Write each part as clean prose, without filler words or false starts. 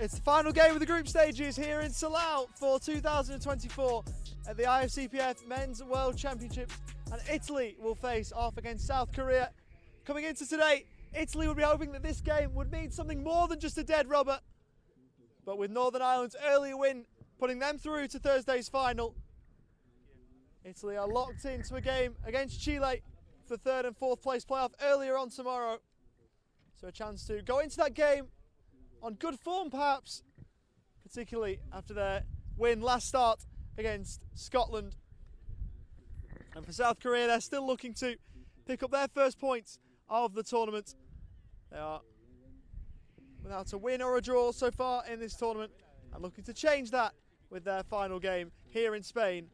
It's the final game of the group stages here in Salau for 2024 at the Ifcpf Men's World Championships, and Italy will face off against South Korea. Coming into today, Italy would be hoping that this game would mean something more than just a dead rubber, but with Northern Ireland's early win putting them through to Thursday's final, Italy are locked into a game against Chile for third and fourth place playoff earlier on tomorrow. So a chance to go into that game on good form perhaps, particularly after their win last start against Scotland. And for South Korea, they're still looking to pick up their first points of the tournament. They are without a win or a draw so far in this tournament and looking to change that with their final game here in Spain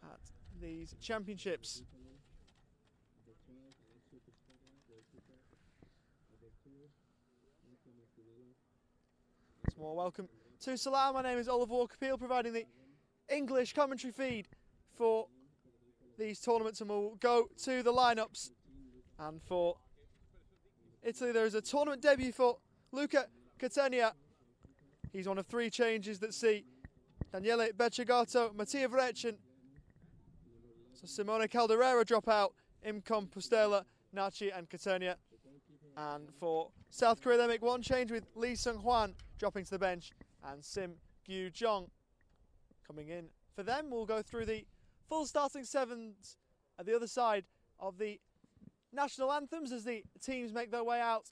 at these championships. Once more, welcome to Salam. My name is Oliver Walker-Peel, providing the English commentary feed for these tournaments, and we'll go to the lineups. And for Italy, there is a tournament debut for Luca Catania. He's one of three changes that see Daniele Becciagato, Mattia Vrechen, so Simone Calderera drop out, Imcom Pustela, Nachi and Catania. And for South Korea, they make one change with Lee Seung-hwan dropping to the bench and Sim Gyu-jong coming in. For them, we'll go through the full starting sevens at the other side of the national anthems as the teams make their way out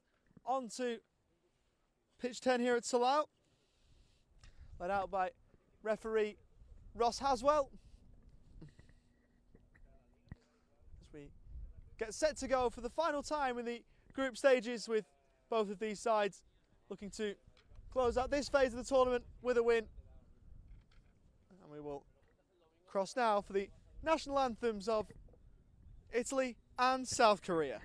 onto pitch 10 here at Salau. Led out by referee Ross Haswell. As we get set to go for the final time in the group stages, with both of these sides looking to close out this phase of the tournament with a win. And we will cross now for the national anthems of Italy and South Korea.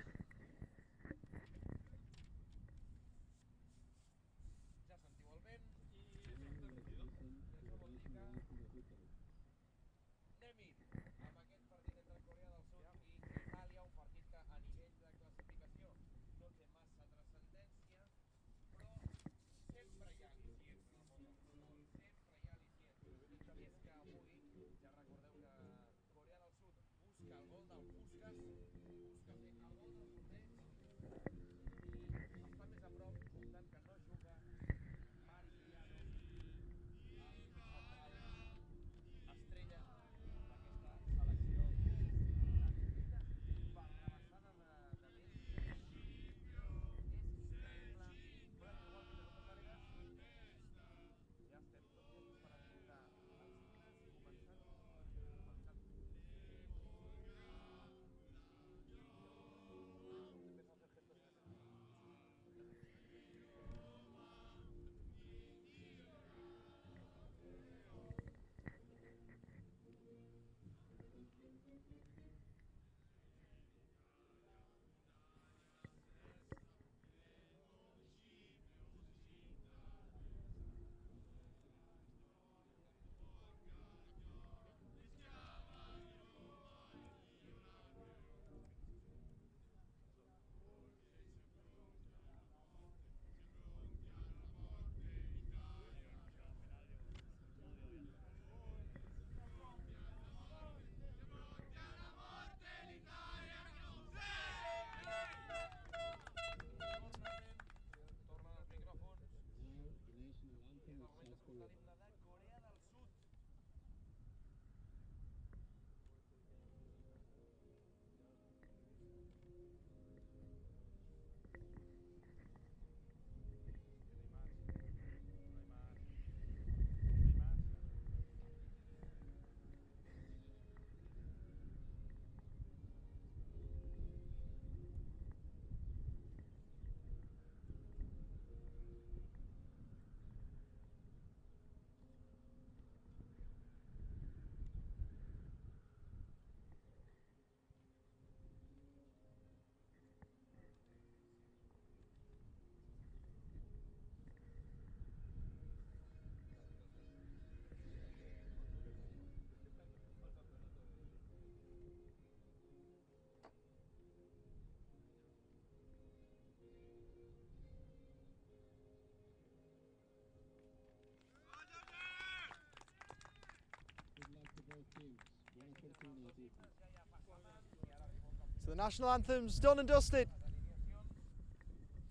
So the national anthems done and dusted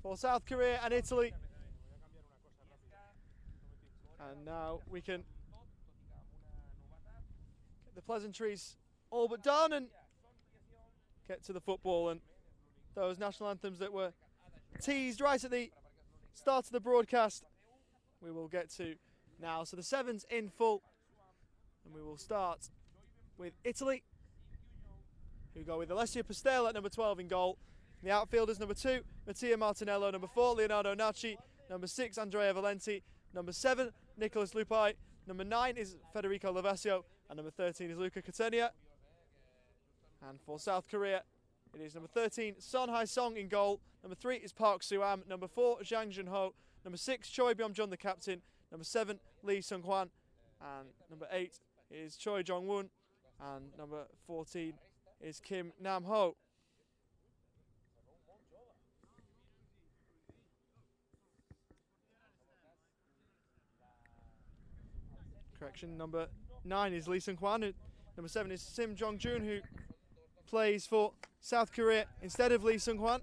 for South Korea and Italy. And now we can get the pleasantries all but done and get to the football and those national anthems that were teased right at the start of the broadcast. We will get to now. So the sevens in full, and we will start with Italy, who go with Alessio Pastella at number 12 in goal. The outfielders: number 2, Mattia Martinello; number 4, Leonardo Nacci; number 6, Andrea Valenti; number 7, Nicolas Lupai; number 9 is Federico Lavasio; and number 13 is Luca Catania. And for South Korea, it is number 13, Son Hae-song in goal; number 3 is Park Soo-am; number 4, Jang Jun-ho; number 6, Choi Byung-jun, the captain; number 7, Lee Sung-hwan; and number 8 is Choi Jong-won; and number 14 is Kim Nam-ho. Correction, number 9 is Lee Sung-hwan. Number 7 is Sim Jong-jun, who plays for South Korea instead of Lee Sung-hwan.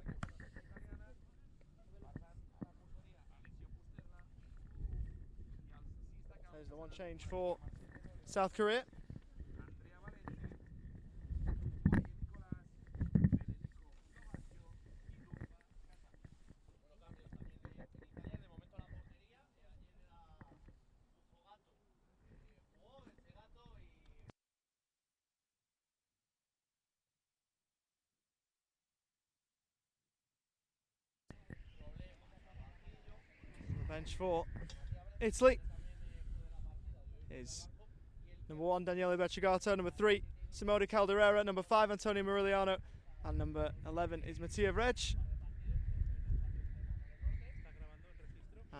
There's the one change for South Korea. Bench for Italy is number 1, Daniele Beccigato; number 3, Simone Calderera; number 5, Antonio Murigliano; and number 11 is Mattia Reg.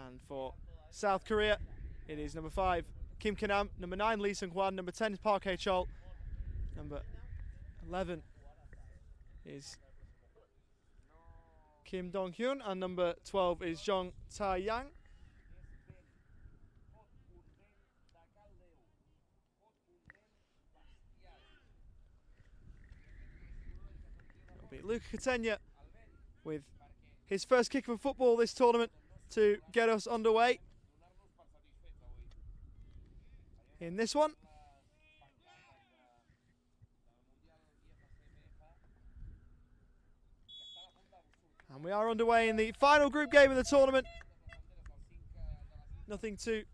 And for South Korea, it is number 5, Kim Ki-nam; number 9, Lee Sung-hwan; number 10 is Park Hae-chol; number 11 is Kim Dong-hyun; and number 12 is Jong Ta-yang. Luca Catania with his first kick of football this tournament to get us underway in this one. And we are underway in the final group game of the tournament. Nothing to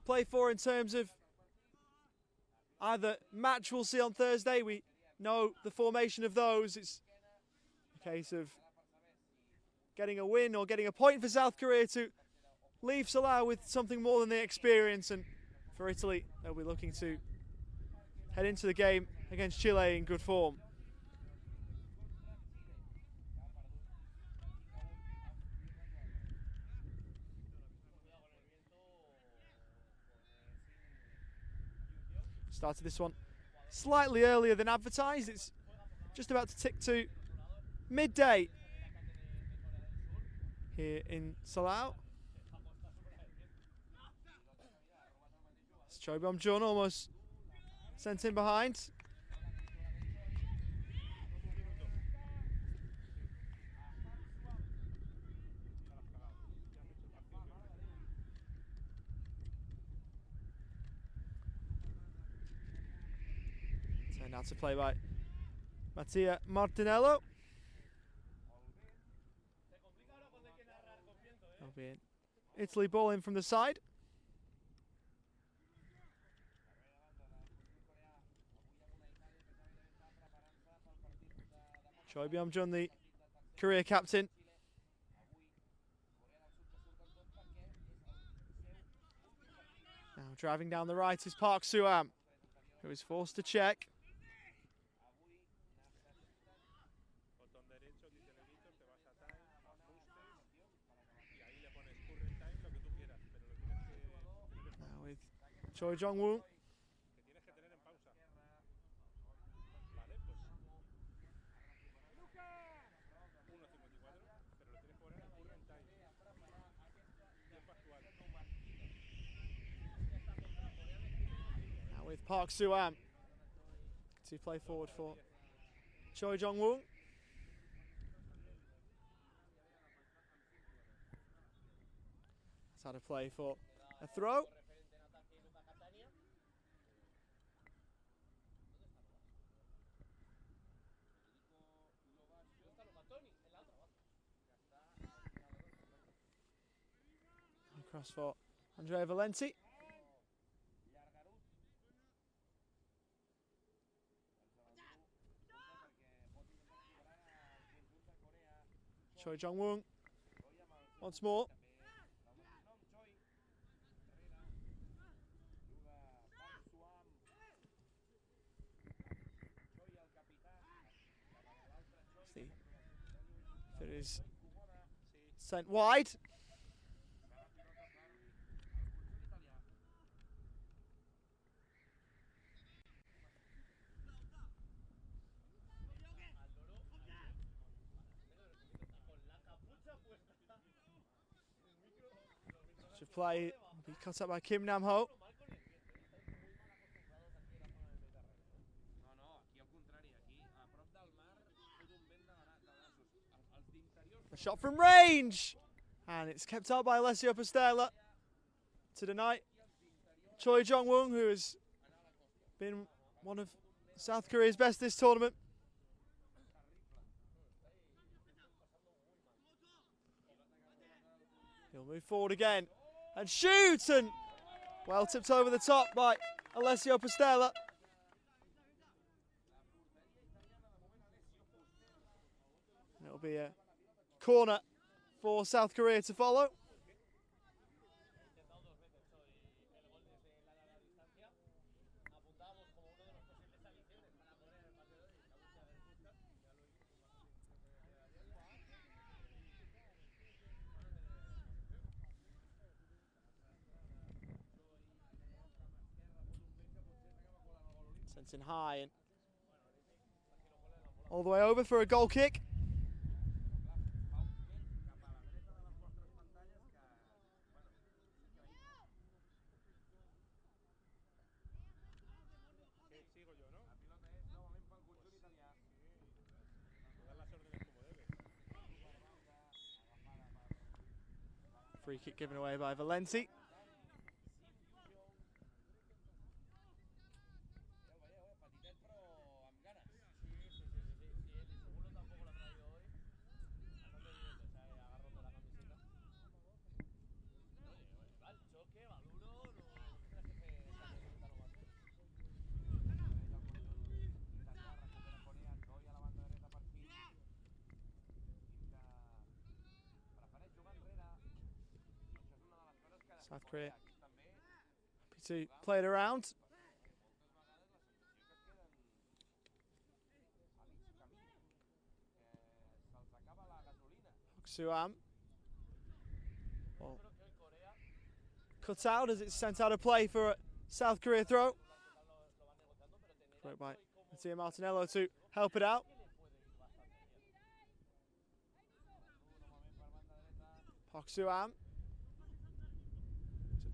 play for in terms of either match we'll see on Thursday. We know the formation of those. It's a case of getting a win or getting a point for South Korea to leave Salah with something more than the experience. And for Italy, they'll be looking to head into the game against Chile in good form. Started this one slightly earlier than advertised. It's just about to tick to midday here in Salau. It's Choi Byung-jun almost sent in behind. Turned out to play by Mattia Martinello. That'll be in. Italy ball in from the side. Choi Byung-jun, the career captain. Now driving down the right is Park Soo-am, who is forced to check. Now with Choi Jong-won. With Park Soo-am to play forward for Choi Jong-woong. That's how to play for a throw. Cross for Andrea Valenti. Choi Jong-woong once more. See if it is sent wide. Should play be cut up by Kim Nam-ho. A shot from range, and it's kept out by Alessio Postella to deny Choi Jong-woong, who has been one of South Korea's best this tournament. He'll move forward again and shoot, and well tipped over the top by Alessio Postella. It'll be a corner for South Korea to follow. Sent in high and all the way over for a goal kick. Free kick given away by Valenti. South Korea happy to play it around. Suam. Well, cut out as it's sent out of play for a South Korea throw. Throw by Mattia Martinello to help it out. Park Suam.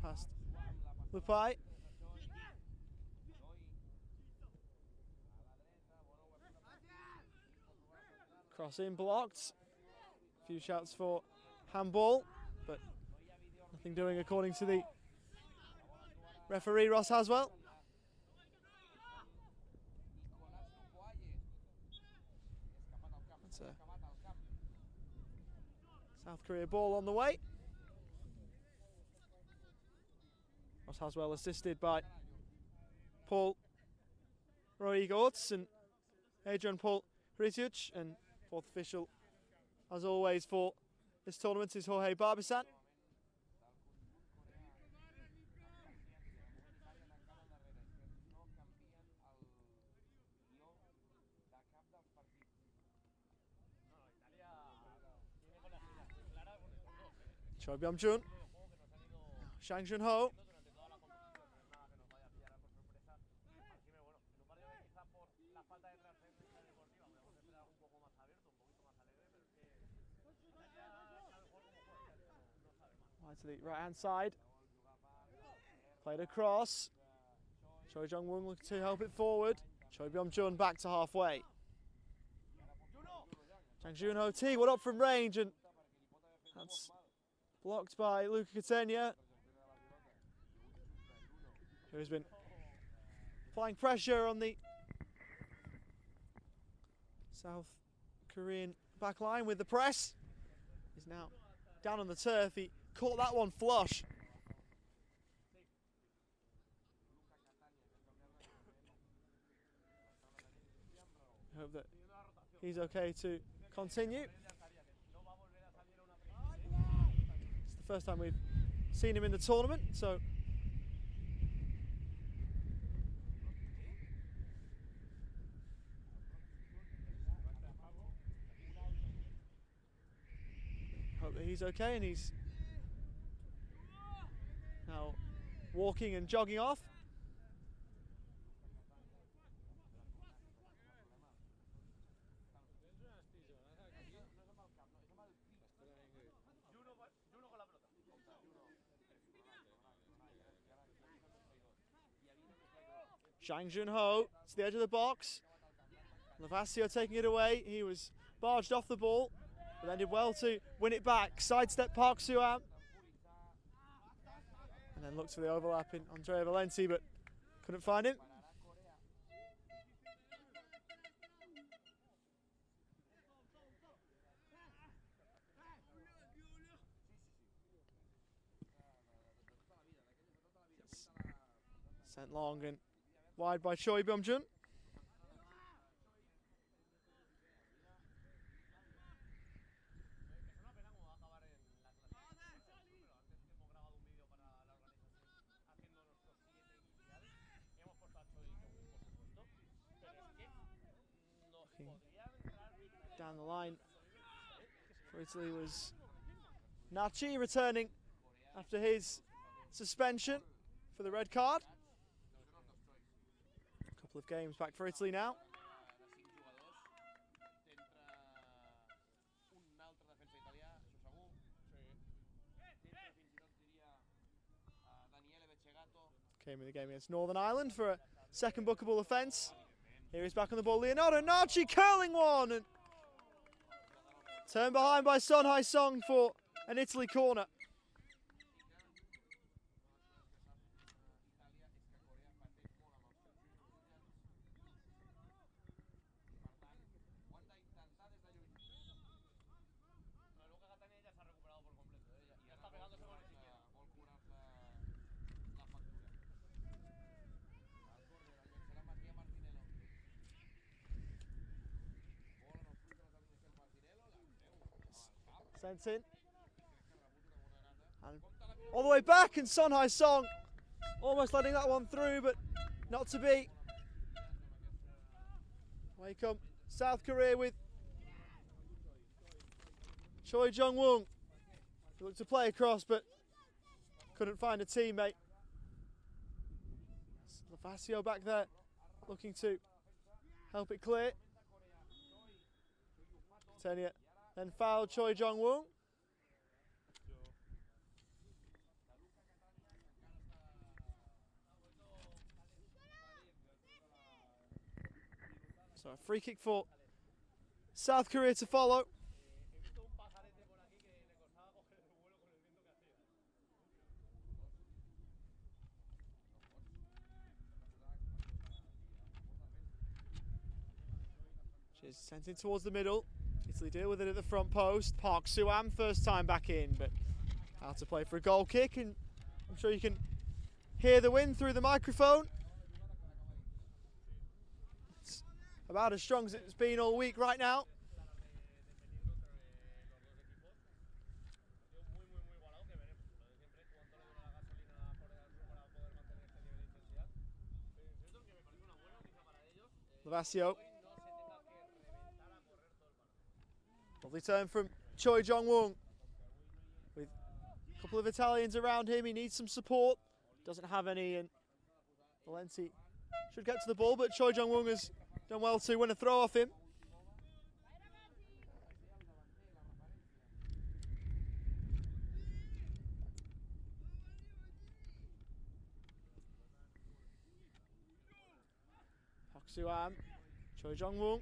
Past Lupai. Cross in blocked. A few shouts for handball, but nothing doing according to the referee, Ross Haswell. That's a South Korea ball on the way. Ross Haswell assisted by Paul Roigorts and Adrian Paul Hritiuc, and fourth official, as always, for this tournament is Jorge Barbisan. Choi Byung-jun, Shang Jun-ho. To the right hand side, played across. Choi Jong-woong looking to help it forward. Choi Byung-jun back to halfway. Jang Junho T, what up from range, and that's blocked by Luca Catania, who's been applying pressure on the South Korean back line with the press. He's now down on the turf. He caught that one flush. Hope that he's okay to continue. It's the first time we've seen him in the tournament, so hope that he's okay, and he's now walking and jogging off. Jang Junho to the edge of the box. Lavasio taking it away. He was barged off the ball, but then did well to win it back. Sidestep Park Suam. And then looked for the overlap in Andrea Valenti, but couldn't find him. Sent long and wide by Choi Byung-jun. Down the line for Italy was Nachi, returning after his suspension for the red card. A couple of games back for Italy now. Came in the game against Northern Ireland for a second bookable offence. Here he's back on the ball. Leonardo Nachi curling one, and turned behind by Son Hae-sung for an Italy corner. Sent in. And all the way back, and Son Hae-sung almost letting that one through, but not to be. Away come South Korea with Choi Jong-woong. He looked to play across, but couldn't find a teammate. Lavasio back there, looking to help it clear. Catania then fouled Choi Jong-woong. So a free kick for South Korea to follow. She's sent in towards the middle. Italy deal with it at the front post. Park Suam first time back in, but how to play for a goal kick, and I'm sure you can hear the wind through the microphone. It's about as strong as it's been all week right now. Lavasio. Lovely turn from Choi Jong-woong. With a couple of Italians around him, he needs some support. Doesn't have any, and Valenti should get to the ball, but Choi Jong-woong has done well to win a throw off him. Suam, Choi Jong-woong.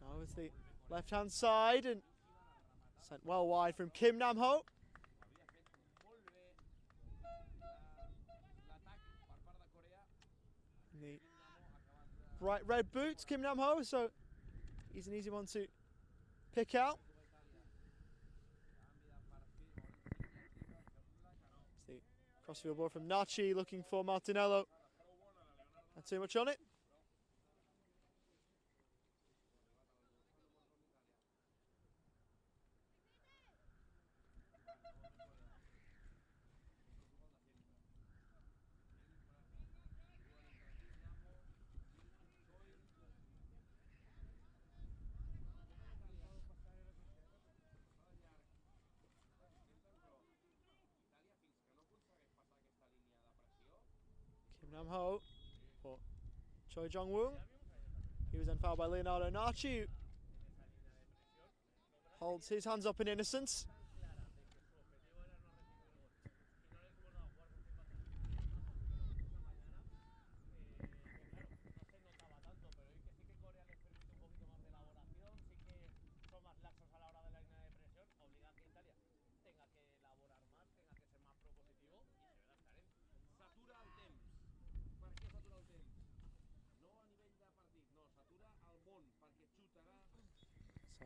Now it's the left-hand side and sent well wide from Kim Nam-ho. The bright red boots, Kim Nam-ho, so he's an easy one to pick out. It's the crossfield ball from Nachi looking for Martinello. Not too much on it. Kim Nam-ho for Choi Jong-woong. He was then fouled by Leonardo Nachi, who holds his hands up in innocence. So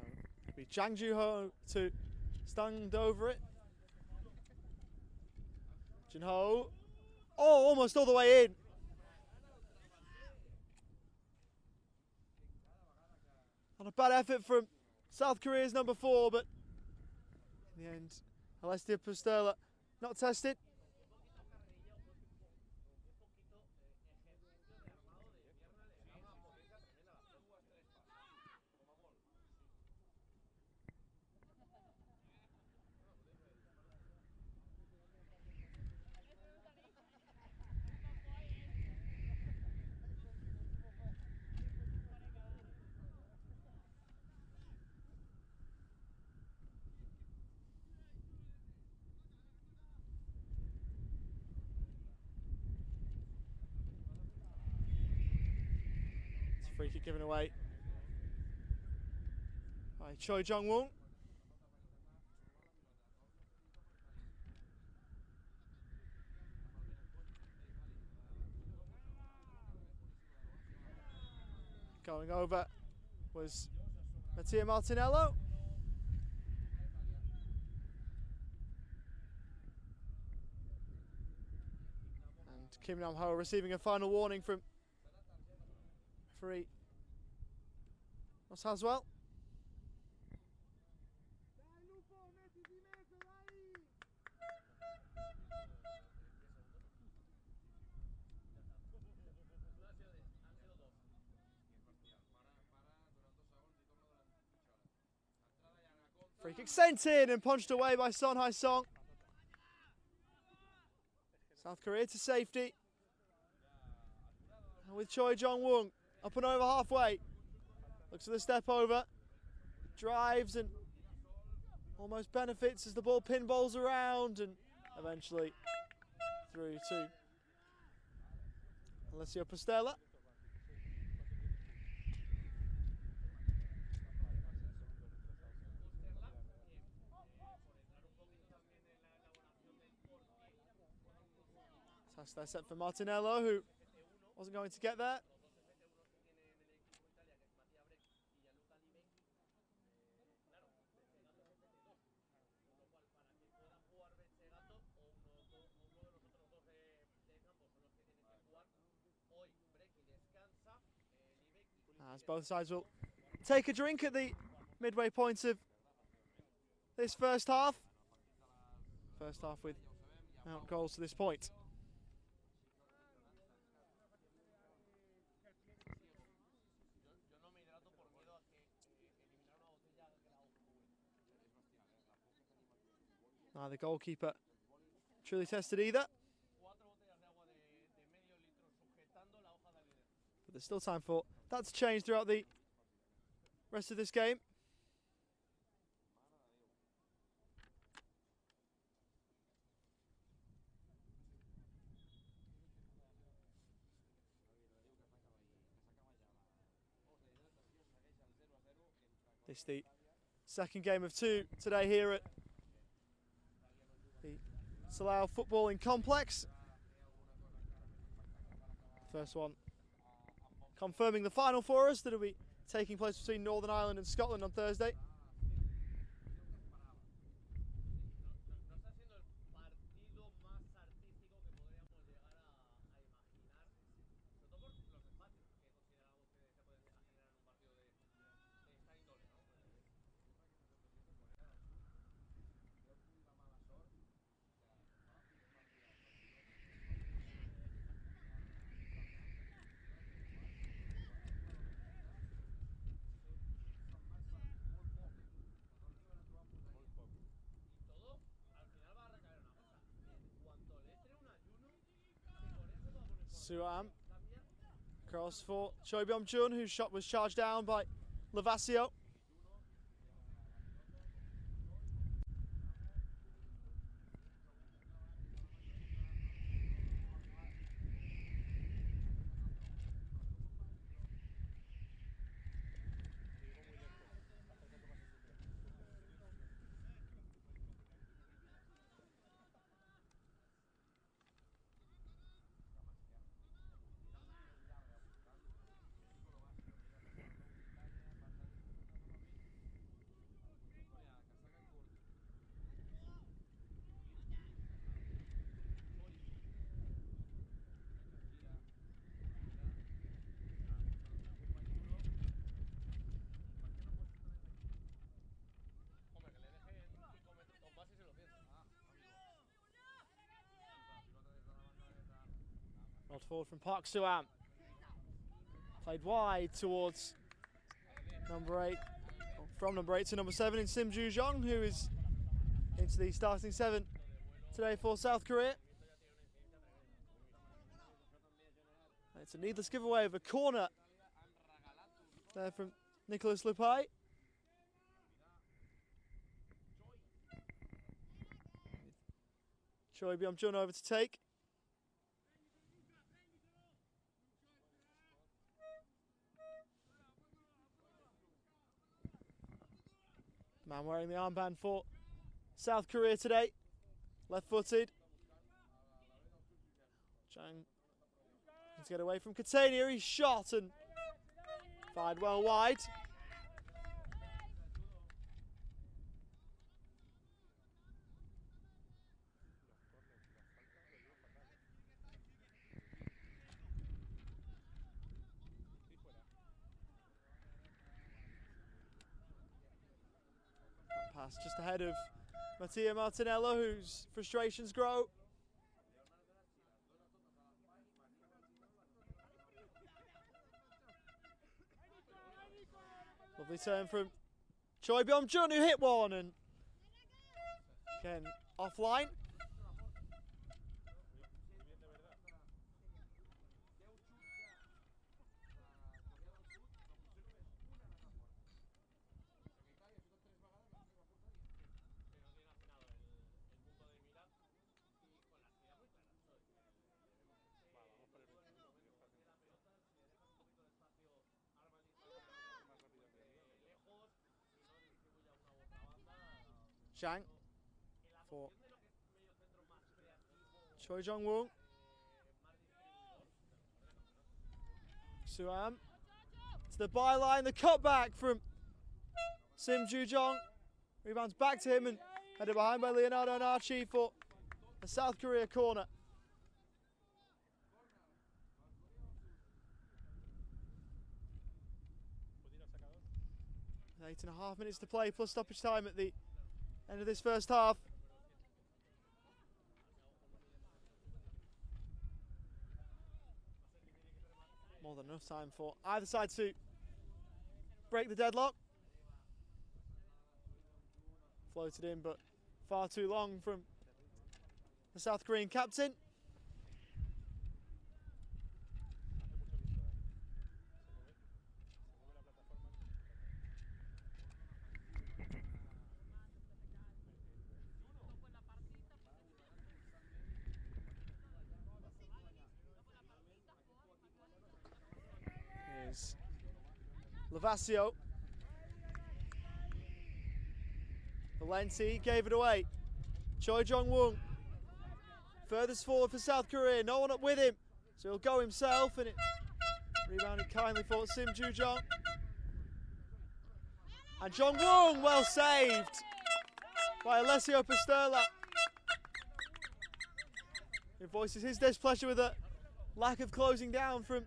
it'll be Jang Joo-ho to stand over it. Jin-ho. Oh, almost all the way in. And a bad effort from South Korea's number 4, but in the end, Alessia Pusterla not tested. Free kick given away by Choi Jong-woong. Going over was Mattia Martinello. And Kim Nam-ho receiving a final warning from referee Ross Haswell. Free kick sent in and punched away by Son Hae-sung. South Korea to safety. And with Choi Jong-woong up and over halfway. Looks for the step over. Drives and almost benefits as the ball pinballs around and eventually through to Alessia Pusterla. That's their set for Martinello, who wasn't going to get there. As both sides will take a drink at the midway point of this first half. First half without goals to this point. Neither goalkeeper truly tested either. But there's still time for that to change throughout the rest of this game. It's the second game of 2 today here at the Salau Footballing Complex. First one confirming the final for us that will be taking place between Northern Ireland and Scotland on Thursday. Suam cross for Choi Byung-chun, whose shot was charged down by Lavasio. Nod forward from Park Suam. Played wide towards number 8, from number 8 to number 7 in Sim Joo-jong, who is into the starting 7 today for South Korea. It's a needless giveaway of a corner there from Nicholas Lupai. Choi Byung-chun over to take. Man wearing the armband for South Korea today, left-footed. Chang needs to get away from Catania. He's shot and fired well wide. Pass just ahead of Mattia Martinello, whose frustrations grow. Lovely turn from Choi Byung-chun, who hit one and again offline. Zhang for Choi Jong-woo. Suam to the byline, the cutback from Sim Joo-jong. Rebounds back to him and headed behind by Leonardo Narchi for a South Korea corner. 8.5 minutes to play plus stoppage time at the end of this first half. More than enough time for either side to break the deadlock. Floated in, but far too long from the South Korean captain. Here's Lavasio. Valenti gave it away. Choi Jong-woong furthest forward for South Korea. No one up with him, so he'll go himself, and it rebounded kindly for Sim Joo-jong. And Jong-woong, well saved by Alessio Pasterla. He voices his displeasure with a lack of closing down from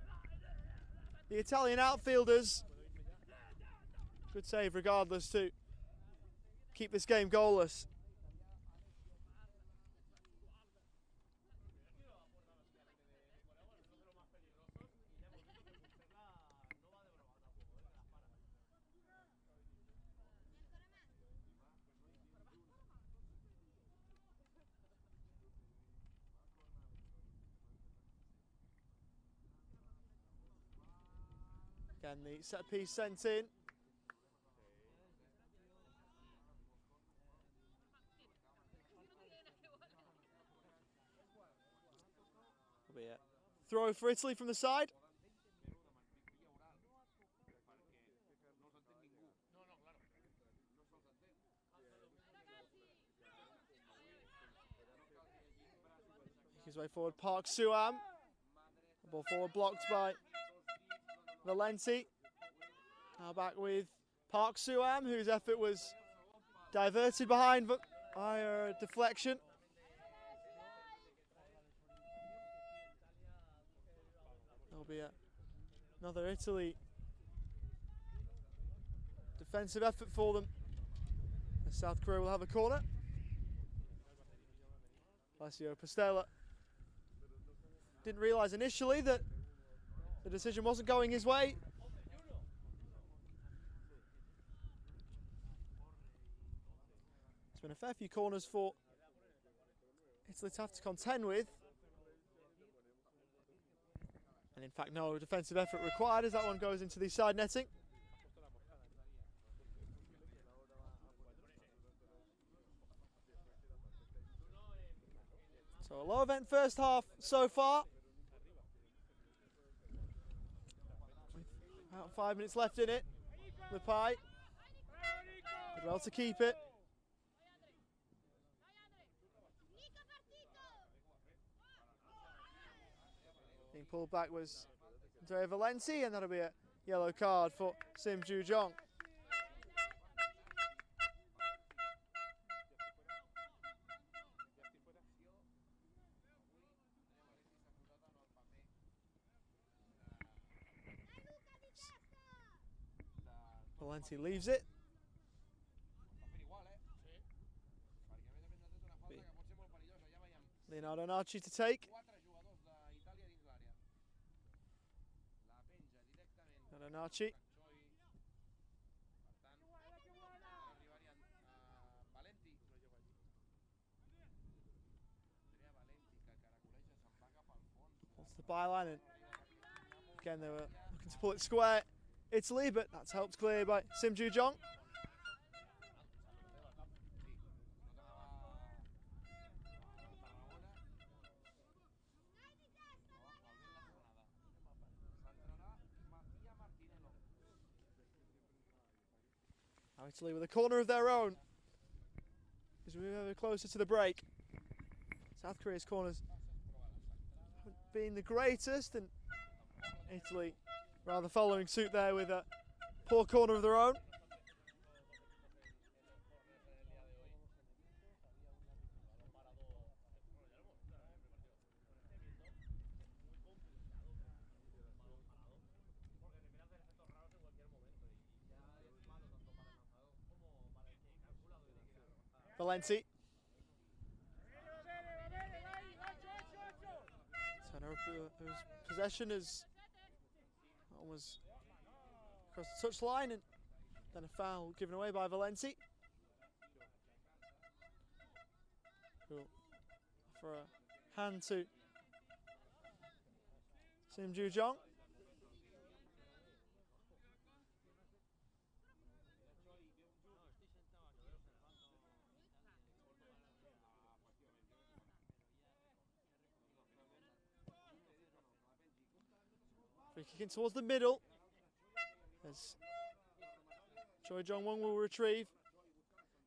the Italian outfielders. Good save regardless to keep this game goalless. Again, the set piece sent in. Will be a throw for Italy from the side. His way forward, Park Suam. The ball forward blocked by Valenti. Now back with Park Suam, whose effort was diverted behind by a deflection. There'll be another Italy defensive effort for them. And South Korea will have a corner. Alessio Pasterla didn't realise initially that the decision wasn't going his way. There's been a fair few corners for Italy to have to contend with. And in fact, no defensive effort required as that one goes into the side netting. So a low event first half so far. With about 5 minutes left in it. Lepai did well to keep it. Being pulled back was Andrea Valenti, and that'll be a yellow card for Sim Joo-jong. Valenti leaves it. Leonardo Narci to take. Narci. Off the byline, and again they were looking to pull it square, Italy, but that's helped clear by Sim Joo-jong. Now Italy with a corner of their own as we move ever closer to the break. South Korea's corners haven't been the greatest, and Italy rather following suit there with a poor corner of their own. Valenti. Turner possession as that was across the touchline, and then a foul given away by Valenti. Cool. For a hand to Sim Joo-jong. Free kick in towards the middle as Choi Jong-woong will retrieve.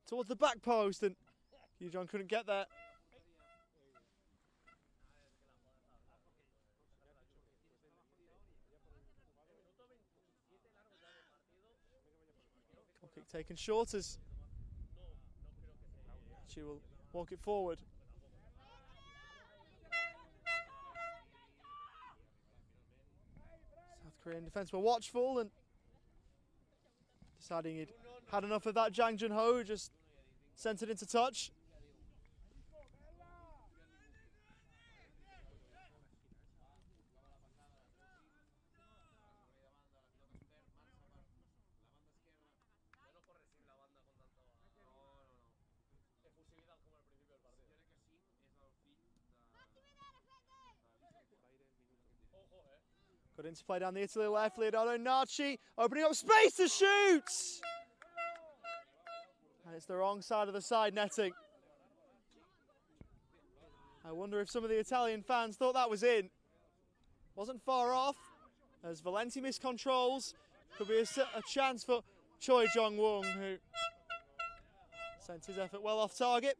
towards the back post, and Hugh couldn't get there. Goal kick taken short as she will walk it forward. South Korean defence were watchful and deciding he'd had enough of that. Jang Jun-ho just sent it into touch. Good interplay down the Italy left. Leonardo Narci opening up space to shoot! And it's the wrong side of the side netting. I wonder if some of the Italian fans thought that was in. Wasn't far off, as Valenti miscontrols. Could be a chance for Choi Jong-won, who sent his effort well off target.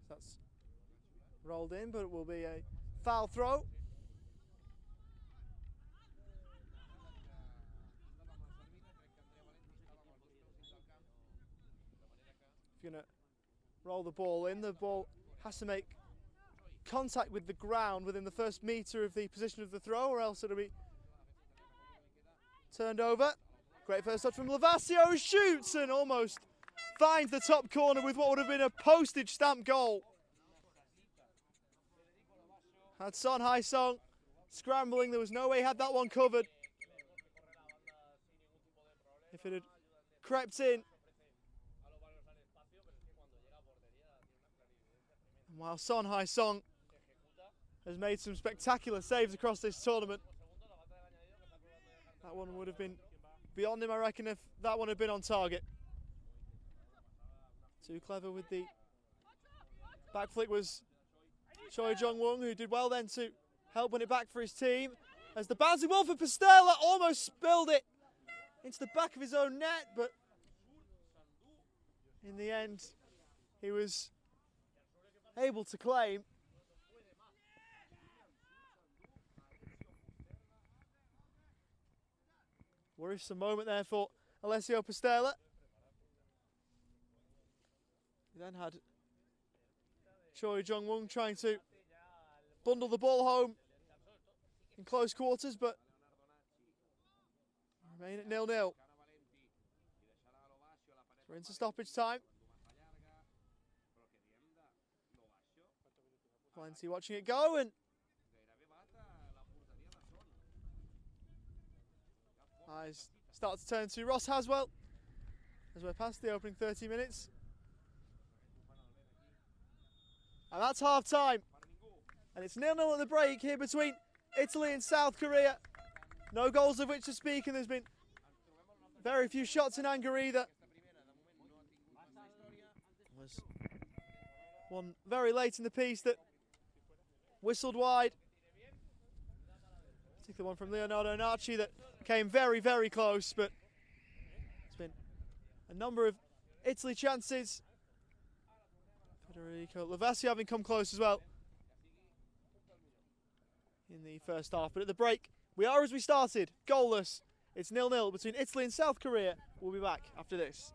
That's rolled in, but it will be a foul throw. If you're going to roll the ball in, the ball has to make contact with the ground within the first metre of the position of the throw, or else it'll be turned over. Great first touch from Lavasio, who shoots and almost finds the top corner with what would have been a postage stamp goal. Had Son Hae-sung scrambling, there was no way he had that one covered. If it had crept in. And while Son Hae-sung has made some spectacular saves across this tournament, that one would have been beyond him, I reckon, if that one had been on target. Too clever with the back flick was Choi Jong-won, who did well then to help win it back for his team. As the bouncing ball for Pastella almost spilled it into the back of his own net, but in the end he was able to claim. Worrisome moment there for Alessio Pastella. He then had Choi Jong-won trying to bundle the ball home in close quarters, but remain at 0-0. We're into stoppage time. Valenti watching it go, and eyes start to turn to Ross Haswell as we're past the opening 30 minutes. And that's half time. And it's 0-0 at the break here between Italy and South Korea. No goals of which to speak, and there's been very few shots in anger either. Was one very late in the piece that whistled wide. Particularly one from Leonardo Narci that came very, very close, but it's been a number of Italy chances. Federico Lavasio having come close as well in the first half. But at the break, we are as we started, goalless. It's 0-0 between Italy and South Korea. We'll be back after this.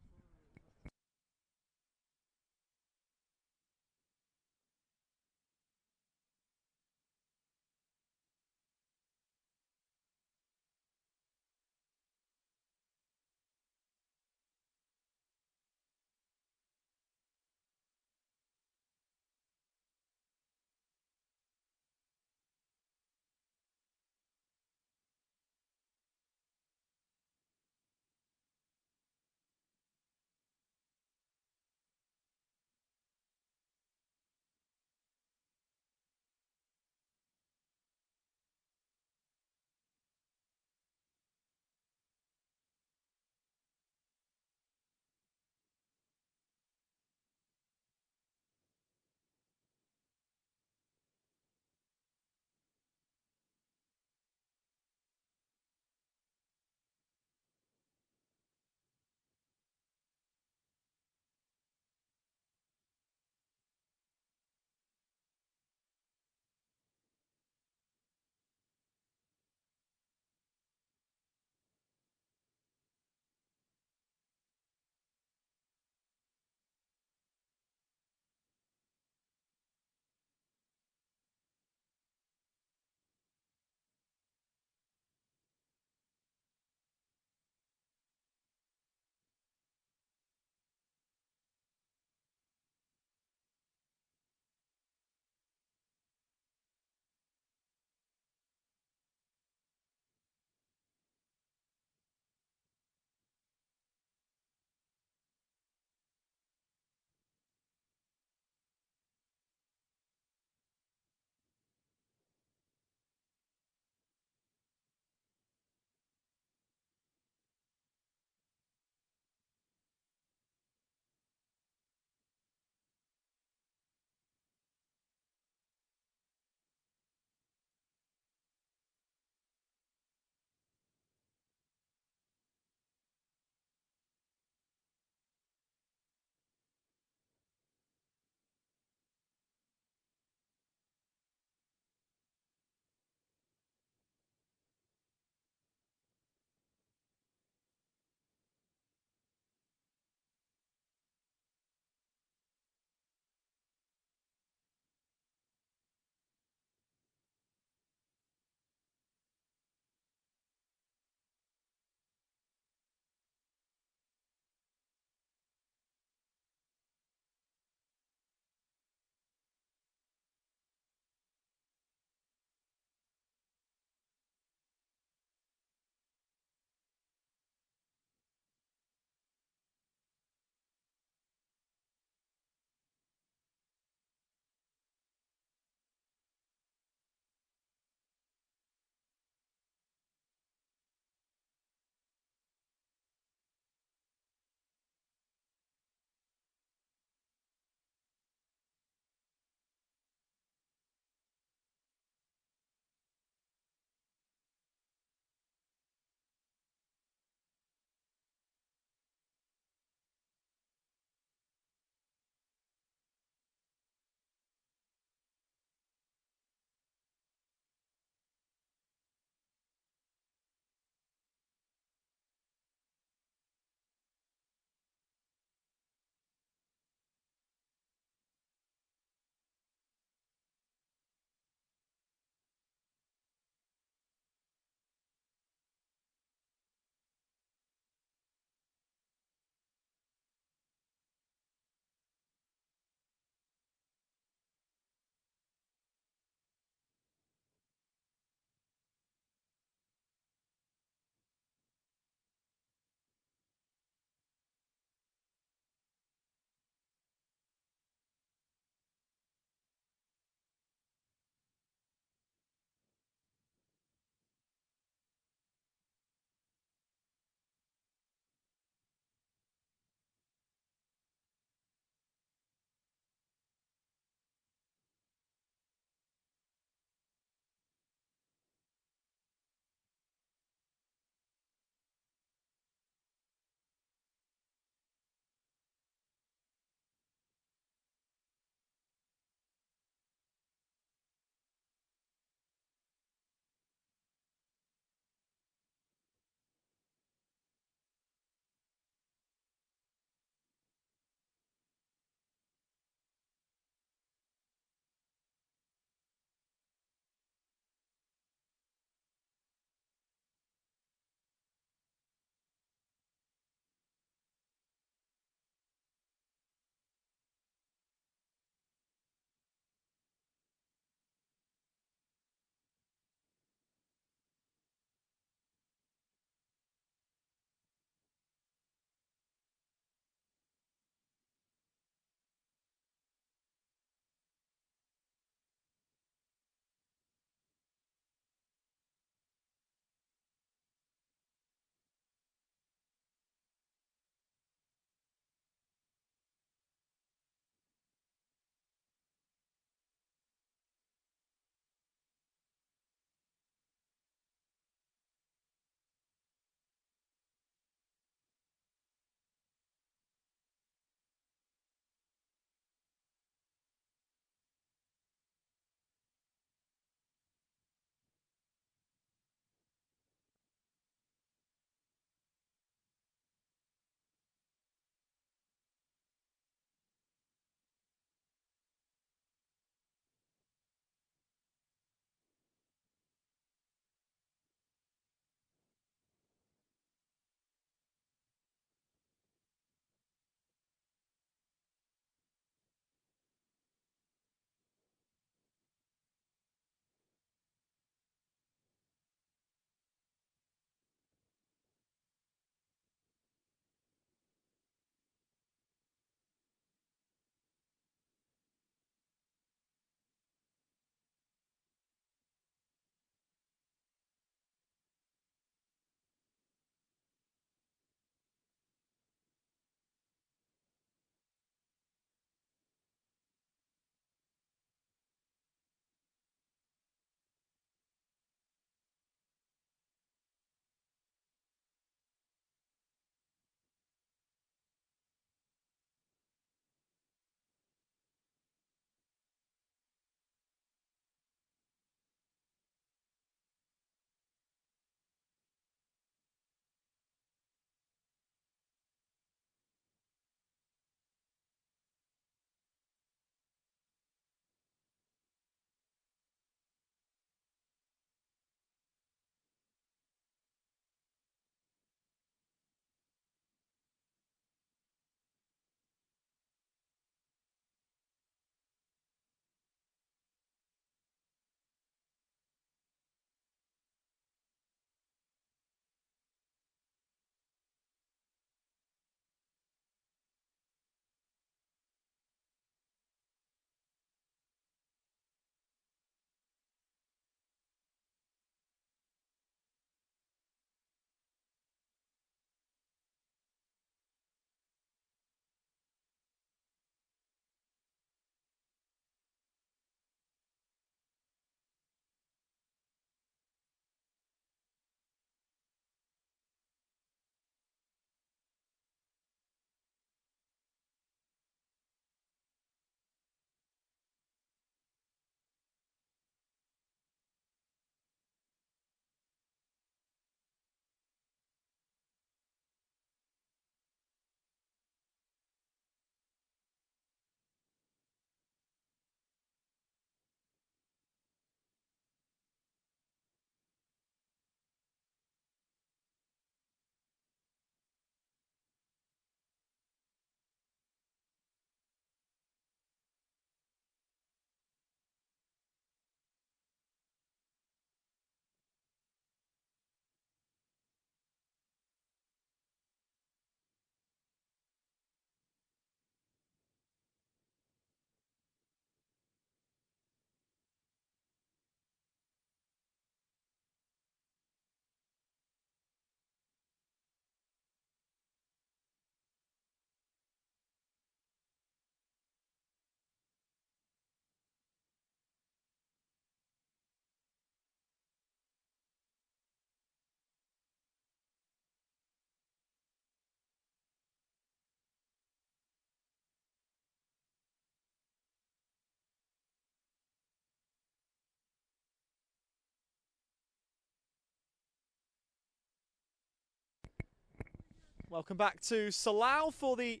Welcome back to Salau for the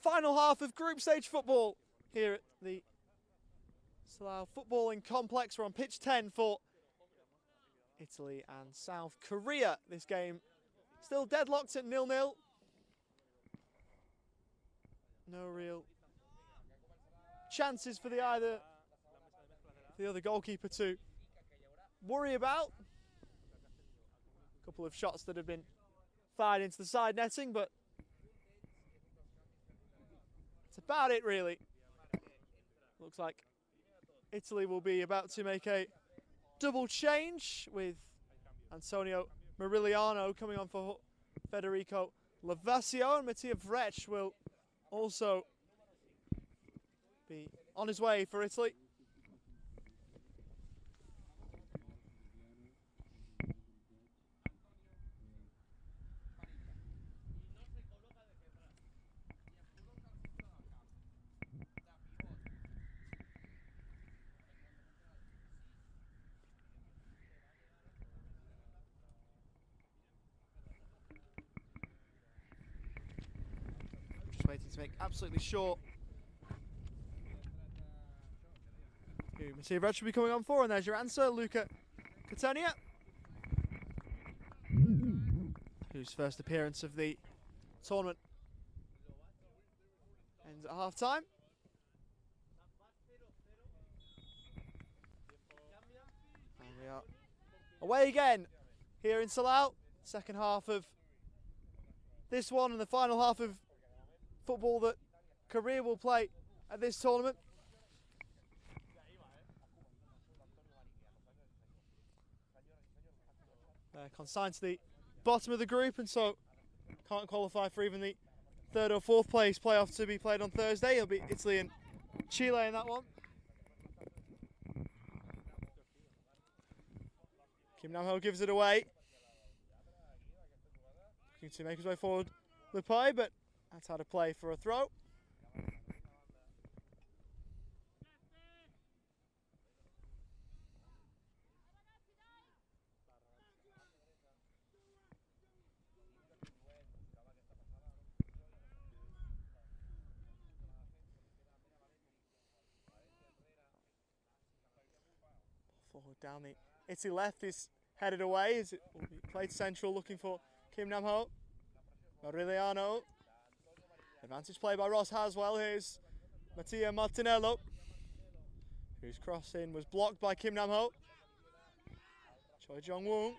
final half of group stage football here at the Salau Footballing Complex. We're on pitch 10 for Italy and South Korea. This game still deadlocked at 0-0. No real chances for the other goalkeeper to worry about. A couple of shots that have been fired into the side netting, but that's about it really. Looks like Italy will be about to make a double change with Antonio Morigliano coming on for Federico Lavasio, and Mattia Vrech will also be on his way for Italy. Just waiting to make absolutely sure who Mattia Vrech will be coming on for, and there's your answer, Luca Catania, whose first appearance of the tournament ends at half time. And we are away again here in Salau. Second half of this one and the final half of football that Korea will play at this tournament. Consigned to the bottom of the group, and so can't qualify for even the third or fourth place playoff to be played on Thursday. It'll be Italy and Chile in that one. Kim Nam-ho gives it away. Looking to make his way forward, Lupai, but that's out of play for a throw. Forward down the Italy left is headed away as it will be played central, looking for Kim Nam-ho. Morigliano. Advantage play by Ross Haswell. Here's Mattia Martinello, whose cross in was blocked by Kim Nam-ho. Choi Jong-woong.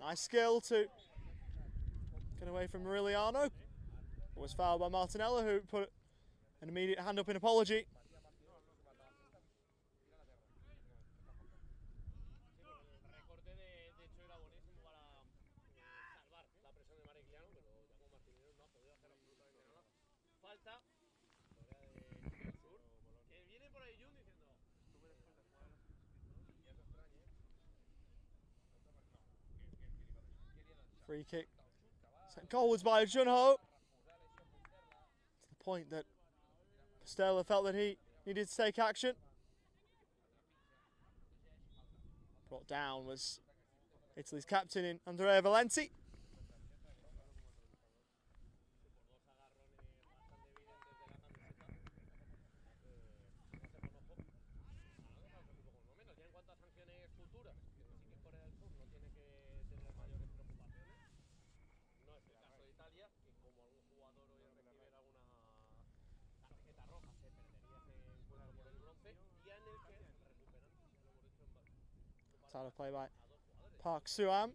Nice skill to get away from Morigliano. Was fouled by Martinello, who put an immediate hand up in apology. Free kick sent goalwards by Junho. To the point that Stella felt that he needed to take action. Brought down was Italy's captain in Andrea Valenti. Out of play by Park Suam.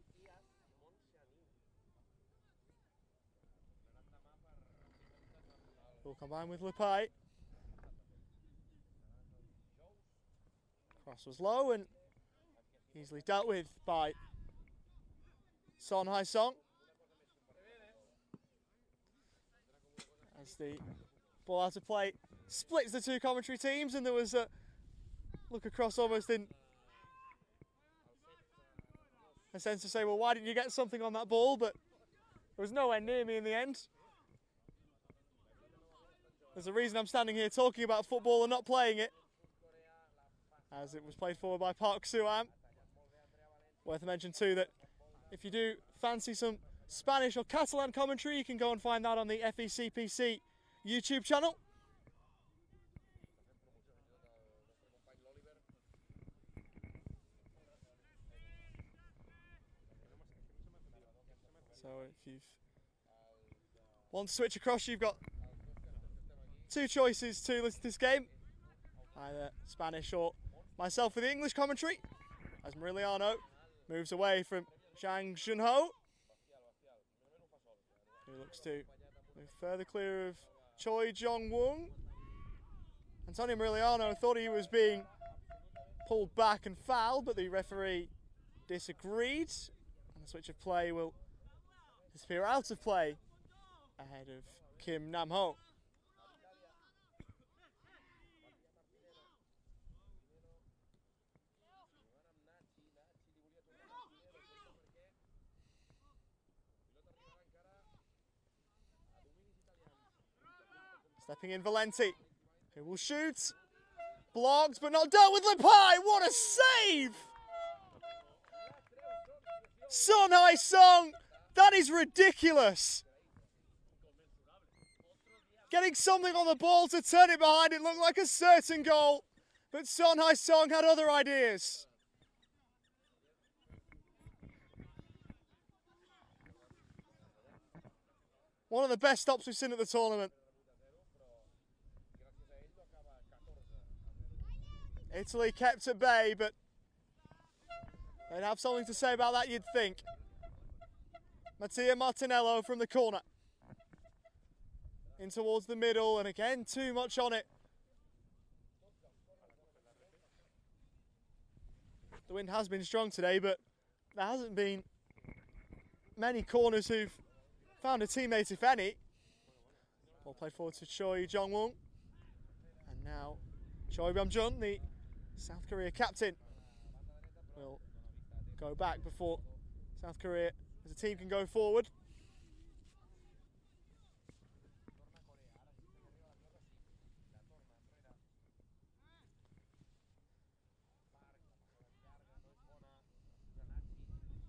Will combine with Lupai. Cross was low and easily dealt with by Son Hai-song. As the ball out of play splits the two commentary teams, and there was a look across almost in a sense to say, well, why didn't you get something on that ball? But there was nowhere near me in the end. There's a reason I'm standing here talking about football and not playing it, as it was played forward by Park Suam. Worth a mention too that if you do fancy some Spanish or Catalan commentary, you can go and find that on the Ifcpf YouTube channel. So if you want to switch across, you've got two choices to listen to this game, either Spanish or myself with the English commentary, as Mariliano moves away from Zhang Junho, who looks to move further clear of Choi Jong-woong. Antonio Mariliano thought he was being pulled back and fouled, but the referee disagreed, and the switch of play will disappear out of play ahead of Kim Nam-ho. Stepping in Valenti, who will shoot. Blocked, but not dealt with Lipai. What a save! Son Hai-sung, that is ridiculous. Getting something on the ball to turn it behind, it looked like a certain goal, but Son Hai-sung had other ideas. One of the best stops we've seen at the tournament. Italy kept at bay, but they'd have something to say about that, you'd think. Mattia Martinello from the corner. In towards the middle, and again, too much on it. The wind has been strong today, but there hasn't been many corners who've found a teammate, if any. Ball played forward to Choi Jong-woong. And now Choi Byung-jun, the South Korea captain, will go back before South Korea as a team can go forward.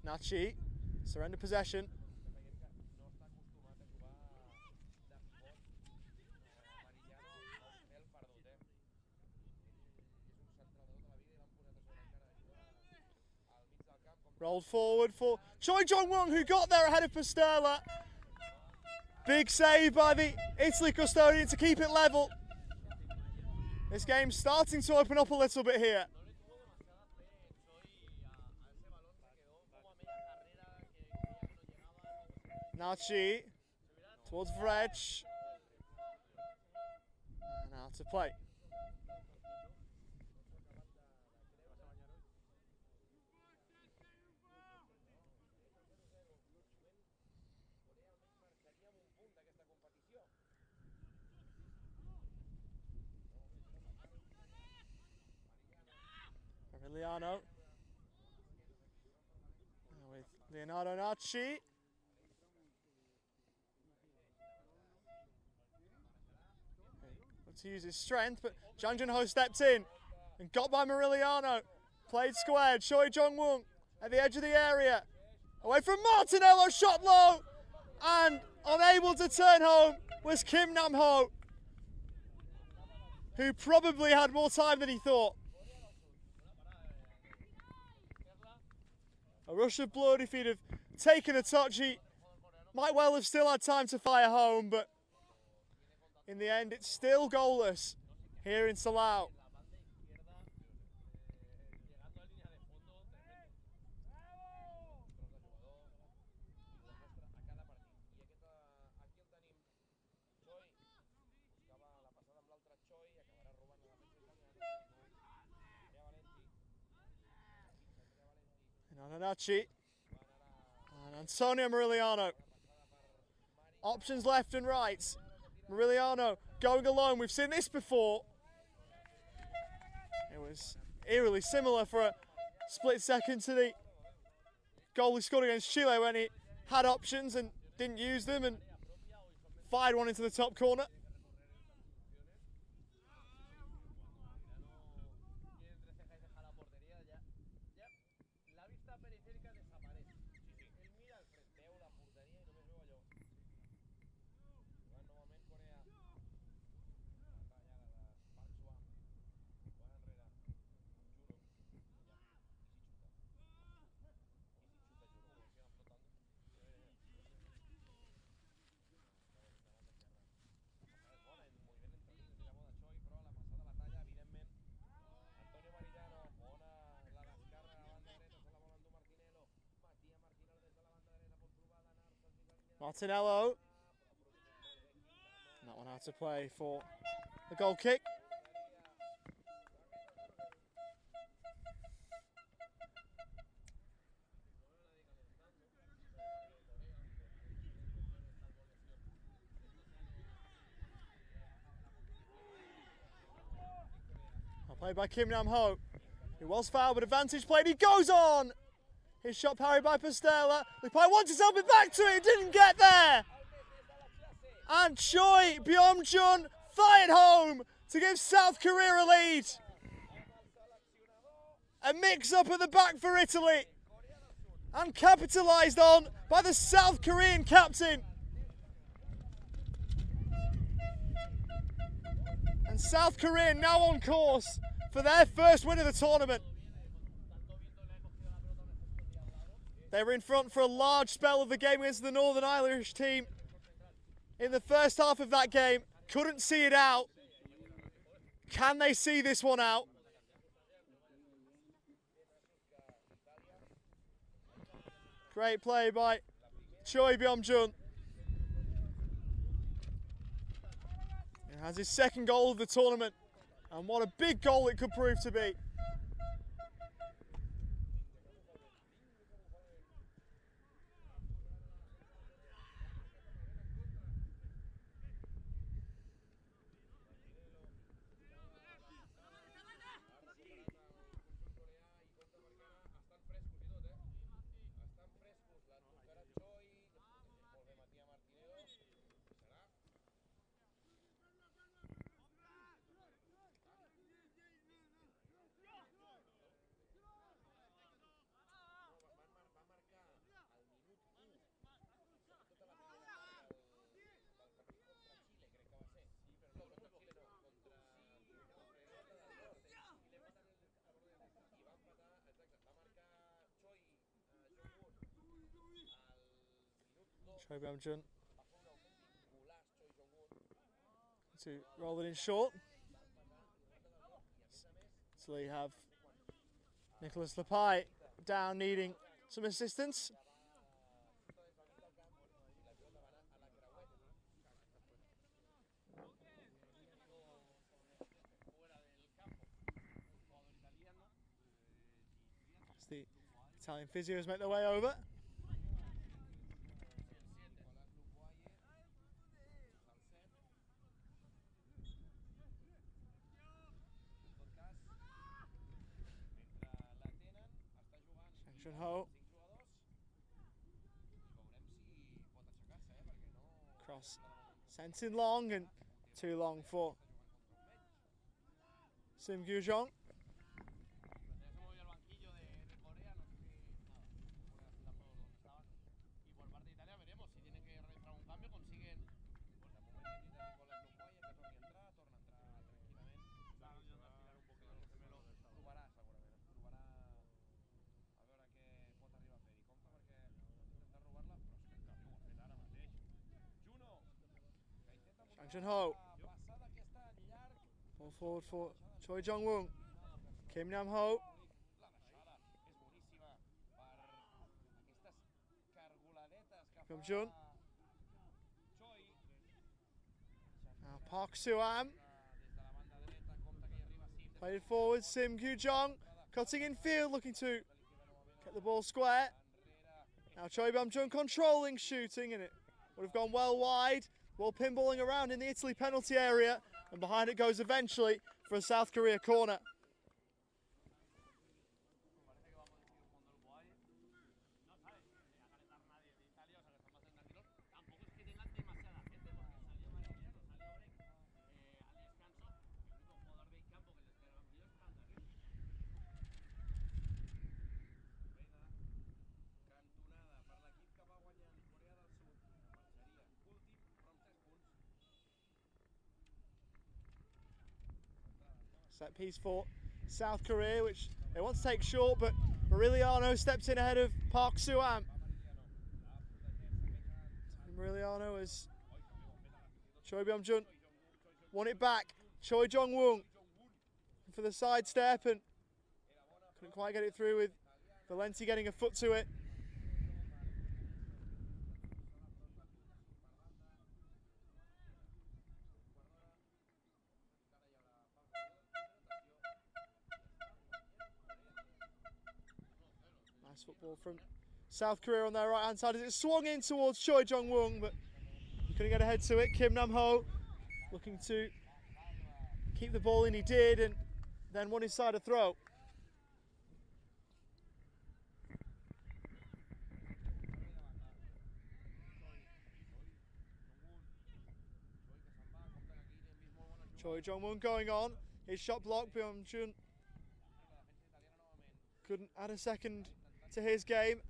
Nachi, surrender possession. Rolled forward for Choi Jong-woong, who got there ahead of Pasterla. Big save by the Italy custodian to keep it level. This game's starting to open up a little bit here. Nachi towards Vrech. And out to play. Leonardo. With Leonardo Nachi. To use his strength, but Zhang Junho stepped in and got by Mariliano. Played squared. Choi Jong-woong at the edge of the area. Away from Martinello, shot low, and unable to turn home was Kim Nam-ho, who probably had more time than he thought. A rush of blood. If he'd have taken a touch, he might well have still had time to fire home, but in the end, it's still goalless here in Silao. Nachi and Antonio Mariliano. Options left and right. Mariliano going alone. We've seen this before. It was eerily similar for a split second to the goal he scored against Chile when he had options and didn't use them and fired one into the top corner. Martinello. And that one out to play for the goal kick. Played by Kim Nam Ho. He was fouled, but advantage played. He goes on. His shot parried by Pastela. The player wanted to help it back to it. It didn't get there. And Choi Byung-jun fired home to give South Korea a lead. A mix-up at the back for Italy. And capitalised on by the South Korean captain. And South Korea now on course for their first win of the tournament. They were in front for a large spell of the game against the Northern Irish team. In the first half of that game, couldn't see it out. Can they see this one out? Great play by Choi Byung-jun. He has his second goal of the tournament. And what a big goal it could prove to be. Choi Byung-jun to roll it in short. So you have Nicholas Lepai down needing some assistance. As the Italian physios make their way over. Ho. Cross sent in long and too long for Sim Gyu-jong. Ho. Ball forward for Choi Jong-woon. Kim Nam Ho. Byung-jun. Now Park Soo-am. Played forward, Sim Gyu-jong. Cutting in field, looking to get the ball square. Now Choi Byung-jun controlling, shooting, and it would have gone well wide. Ball pinballing around in the Italy penalty area, and behind it goes eventually for a South Korea corner. Set piece for South Korea, which they want to take short, but Mariliano steps in ahead of Park Soo-am. Mariliano as Choi Byung-jun won it back. Choi Jong-woon for the side step and couldn't quite get it through, with Valenti getting a foot to it. football from South Korea on their right hand side as it swung in towards Choi Jong-woong, but he couldn't get ahead to it. Kim Nam-ho looking to keep the ball in, he did, and then won inside a throw. Choi Jong-woong going on, his shot blocked. Byung-jun couldn't add a second to his game.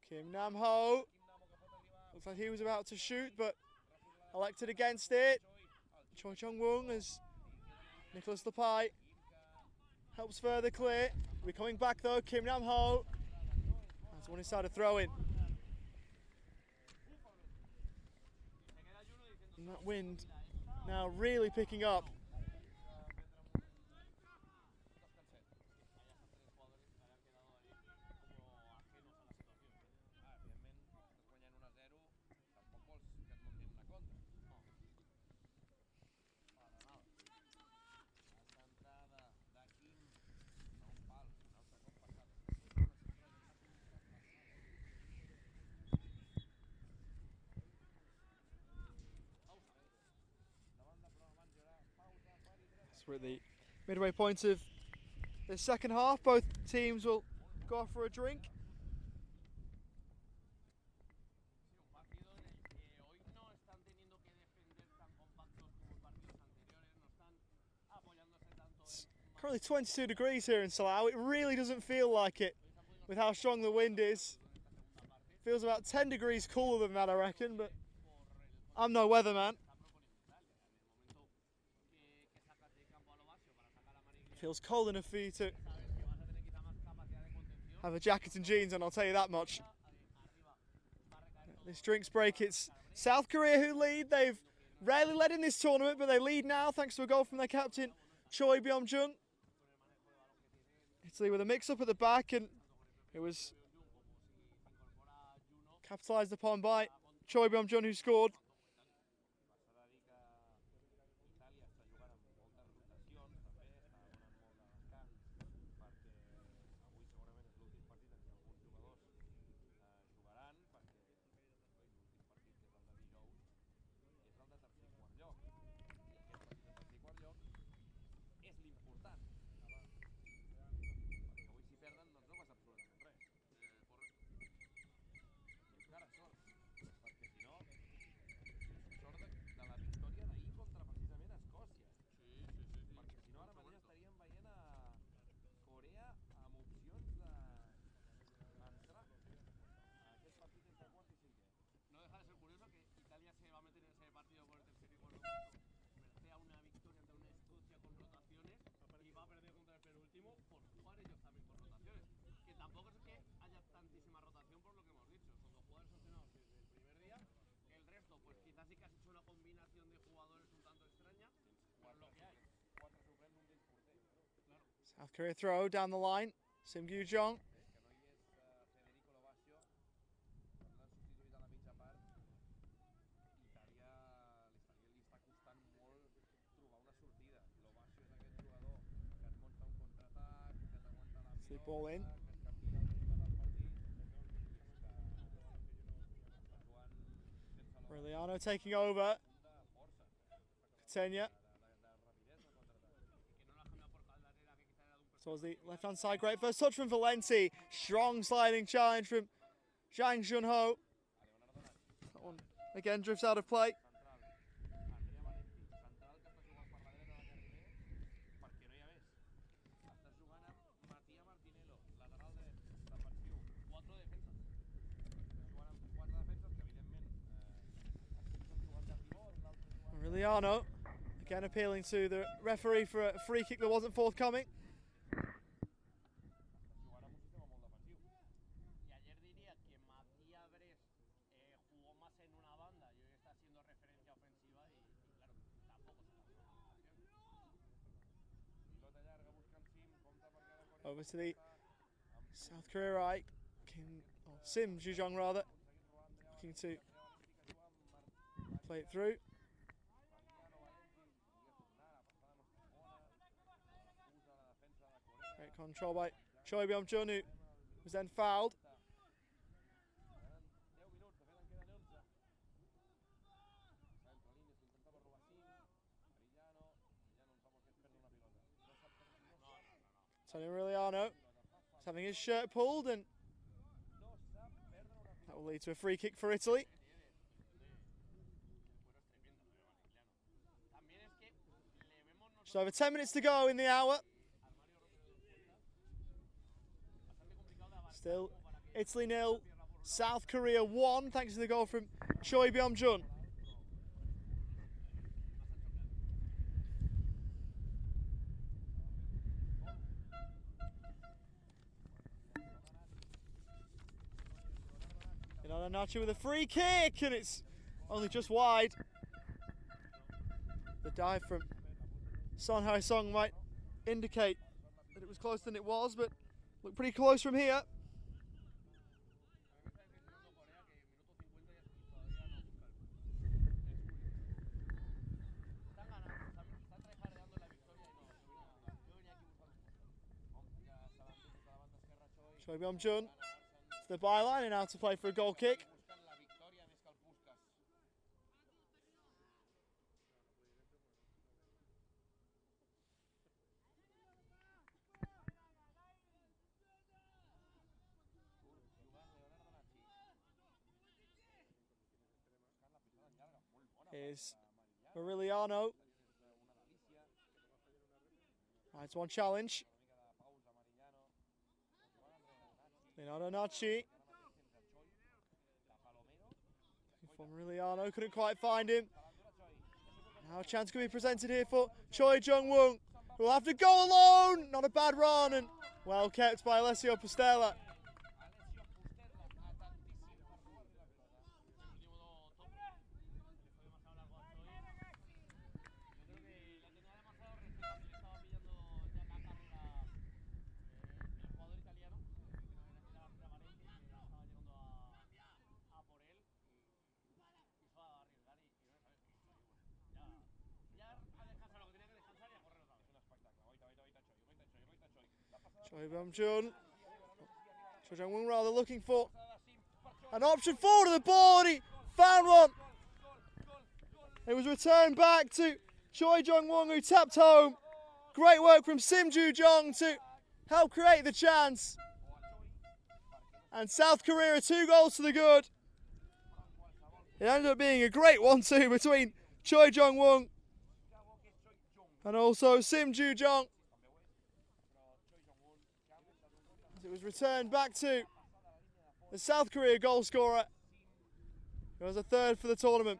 Kim Nam-ho, looks like he was about to shoot, but elected against it. Choi Jong-woong as Nicholas Lepai helps further clear. We're coming back though, Kim Nam-ho. That's one inside a throw-in. And that wind now really picking up. We're at the midway point of the second half. Both teams will go off for a drink. It's currently 22 degrees here in Silao. It really doesn't feel like it with how strong the wind is. Feels about 10 degrees cooler than that, I reckon, but I'm no weatherman. Feels cold enough for you to have a jacket and jeans on, I'll tell you that much. This drinks break, it's South Korea who lead. They've rarely led in this tournament, but they lead now thanks to a goal from their captain, Choi Byung-jun. Italy with a mix-up at the back, and it was capitalised upon by Choi Byung-jun, who scored. South Korea throw down the line. Sim Gyu-jong. Slip ball in. Aureliano taking over. Catenia. Towards the left-hand side, great first touch from Valenti. Strong sliding challenge from Zhang Junho. That one again drifts out of play. Aureliano again appealing to the referee for a free kick that wasn't forthcoming. Over to the South Korea right, Sim Gyu-jong rather, looking to play it through. Great control by Choi Byung-jun, who was then fouled. Tony Aureliano is having his shirt pulled, and that will lead to a free kick for Italy. Just over 10 minutes to go in the hour. Still Italy 0, South Korea 1, thanks to the goal from Choi Byung-jun. Nachi with a free kick, and it's only just wide. The dive from Son Hae-sung might indicate that it was closer than it was, but looked pretty close from here. Choi Byung-jun to the byline and now to play for a goal kick. Here's Aureliano. It's one challenge. Leonardo Nachi. From Aureliano, couldn't quite find him. Now a chance can be presented here for Choi Jung-woong, who will have to go alone. Not a bad run, and well kept by Alessio Pustella. Choi Byung-jun. Choi Jung-woong rather looking for an option forward of the board. He found one. It was returned back to Choi Jung-woong, who tapped home. Great work from Sim Joo-jong to help create the chance. And South Korea are 2 goals to the good. It ended up being a great 1-2 between Choi Jung-woong and also Sim Joo-jong. It was returned back to the South Korea goal scorer. It was a 3rd for the tournament.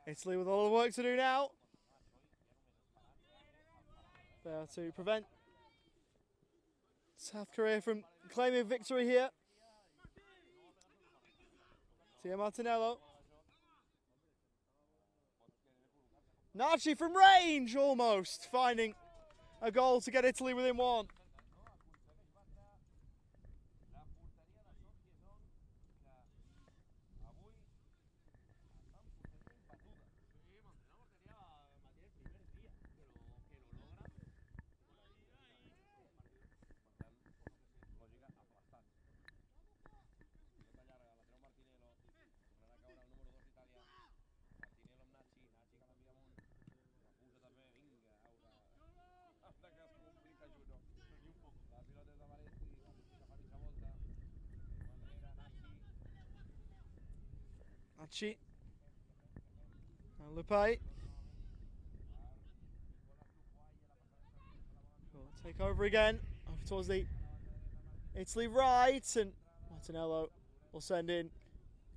Italy with all the work to do now. There to prevent South Korea from claiming victory here. Tia Martinello. Nachi from range, almost finding a goal to get Italy within 1. Nachi. And Lupai. Take over again. Over towards the Italy right. And Martinello will send in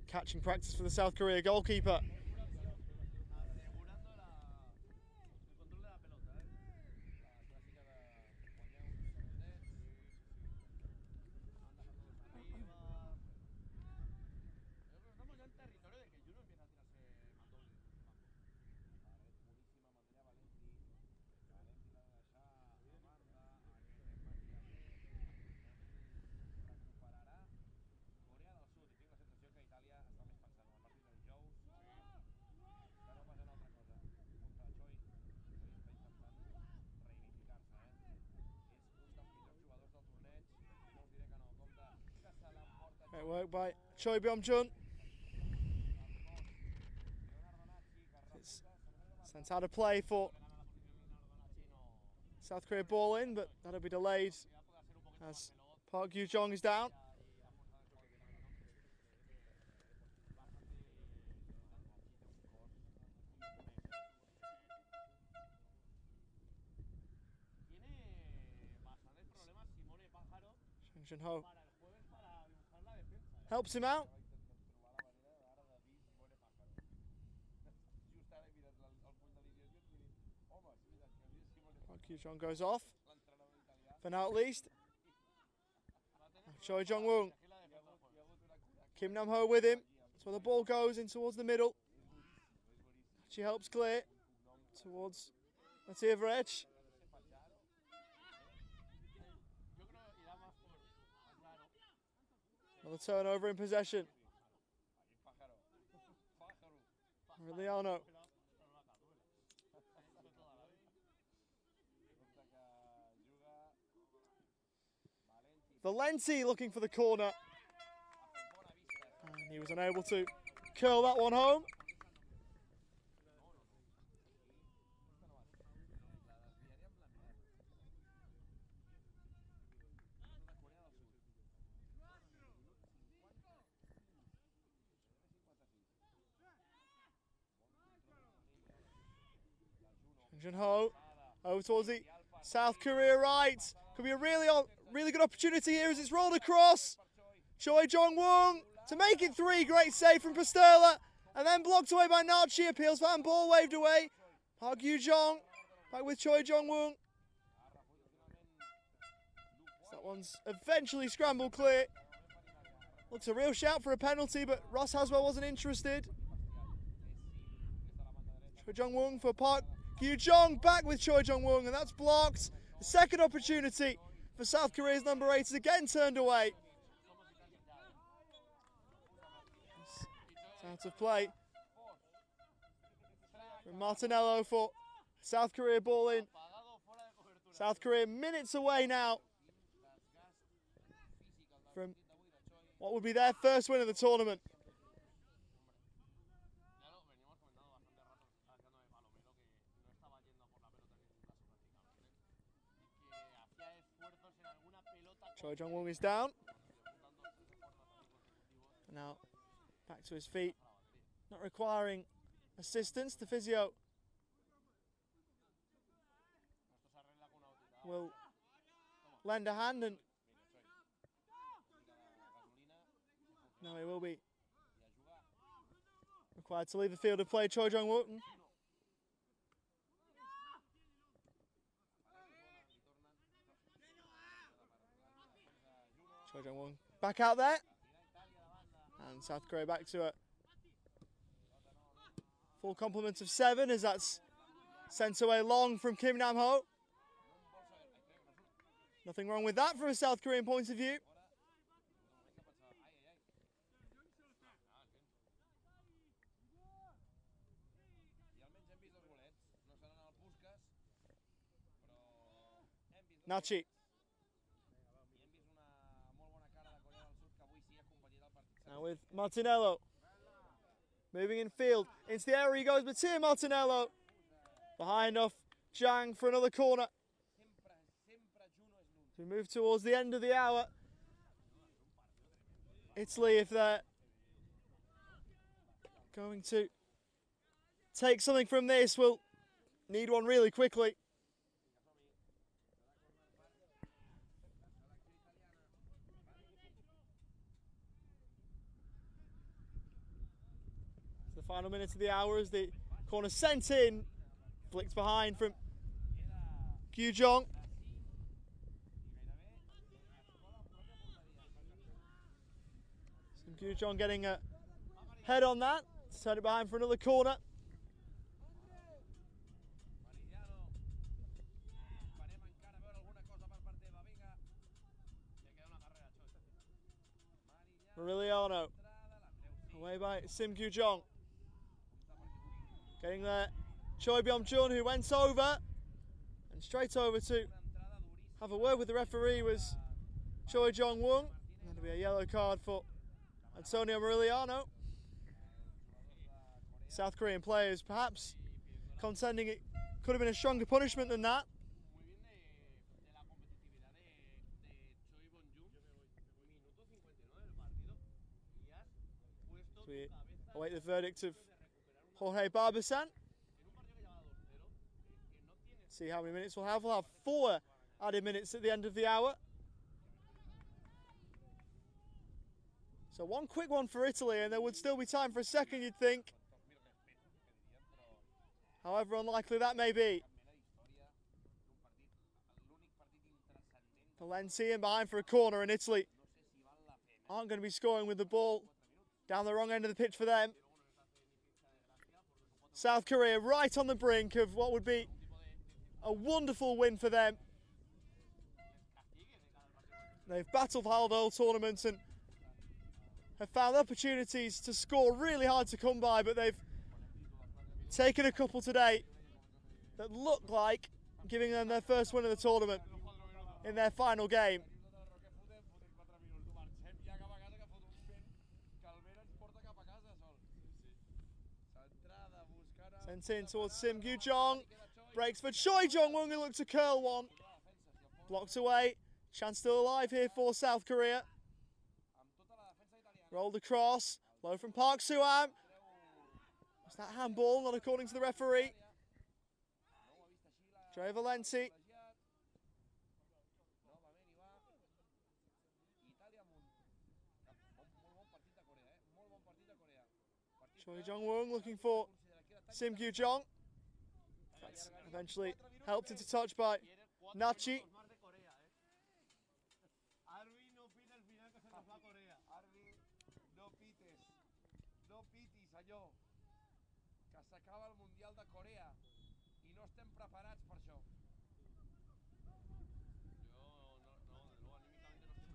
catching practice for the South Korea goalkeeper. work by Choi Byung-jun. It's sent out of play for South Korea ball in, but that'll be delayed as Park Gyu-jong is down. Jun Ho helps him out. Park Gyu-jong goes off, for now at least. Choi Jong-woong, Kim Nam-ho with him. That's where the ball goes in towards the middle. She helps clear towards the other edge. Another turnover in possession. Aureliano. Valenti looking for the corner. And he was unable to curl that one home. Jun Ho over towards the South Korea right. Could be a really good opportunity here as it's rolled across. Choi Jong-woong to make it three. Great save from Pasterla. And then blocked away by Nachi. Appeals for and ball waved away. Park Gyu-jong back with Choi Jong-woong. That one's eventually scrambled clear. Looks a real shout for a penalty, but Ross Haswell wasn't interested. Choi Jong-woong for Park Gyu-jong back with Choi Jong-woong, and that's blocked. The second opportunity for South Korea's number 8 is again turned away. It's out of play. From Martinello for South Korea ball in. South Korea minutes away now from what would be their first win of the tournament. Choi Jong-woong is down. Now back to his feet, not requiring assistance. The physio will lend a hand, and now he will be required to leave the field of play. Choi Jong-woong. Choi Jong-woong back out there. And South Korea back to a full complement of 7 as that's sent away long from Kim Nam-ho. Nothing wrong with that from a South Korean point of view. Nachi. Now with Martinello. Moving in field. Into the area he goes, but here Martinello. Behind off Zhang for another corner. We move towards the end of the hour. Italy, if they're going to take something from this, will need one really quickly. The final minute of the hour as the corner sent in, flicked behind from Gyu-jong. Gyu-jong getting a head on that, to turn it behind for another corner. Aureliano, away by Sim Gyu-jong. Getting there, Choi Byung-jun, who went over, and straight over to have a word with the referee was Choi Jong-woong. That'll be a yellow card for Antonio Morigliano. South Korean players perhaps contending it could have been a stronger punishment than that. So we await the verdict of Jorge Barbasan. See how many minutes we'll have. We'll have 4 added minutes at the end of the hour. So one quick one for Italy, and there would still be time for a second, you'd think. However unlikely that may be. Valenti in behind for a corner, and Italy aren't going to be scoring with the ball down the wrong end of the pitch for them. South Korea right on the brink of what would be a wonderful win for them. They've battled hard all tournament and have found opportunities to score really hard to come by, but they've taken a couple today that look like giving them their first win of the tournament in their final game. Sent in towards Sim Gyu-jong. Breaks for Choi Jong-won, who looked to curl one. Blocked away. Chance still alive here for South Korea. Rolled across. Low from Park Soo-am. Was that handball? Not according to the referee. Trey Valenti. Choi Jong-won looking for Sim Gyu-jong. That's eventually helped into touch by Nachi.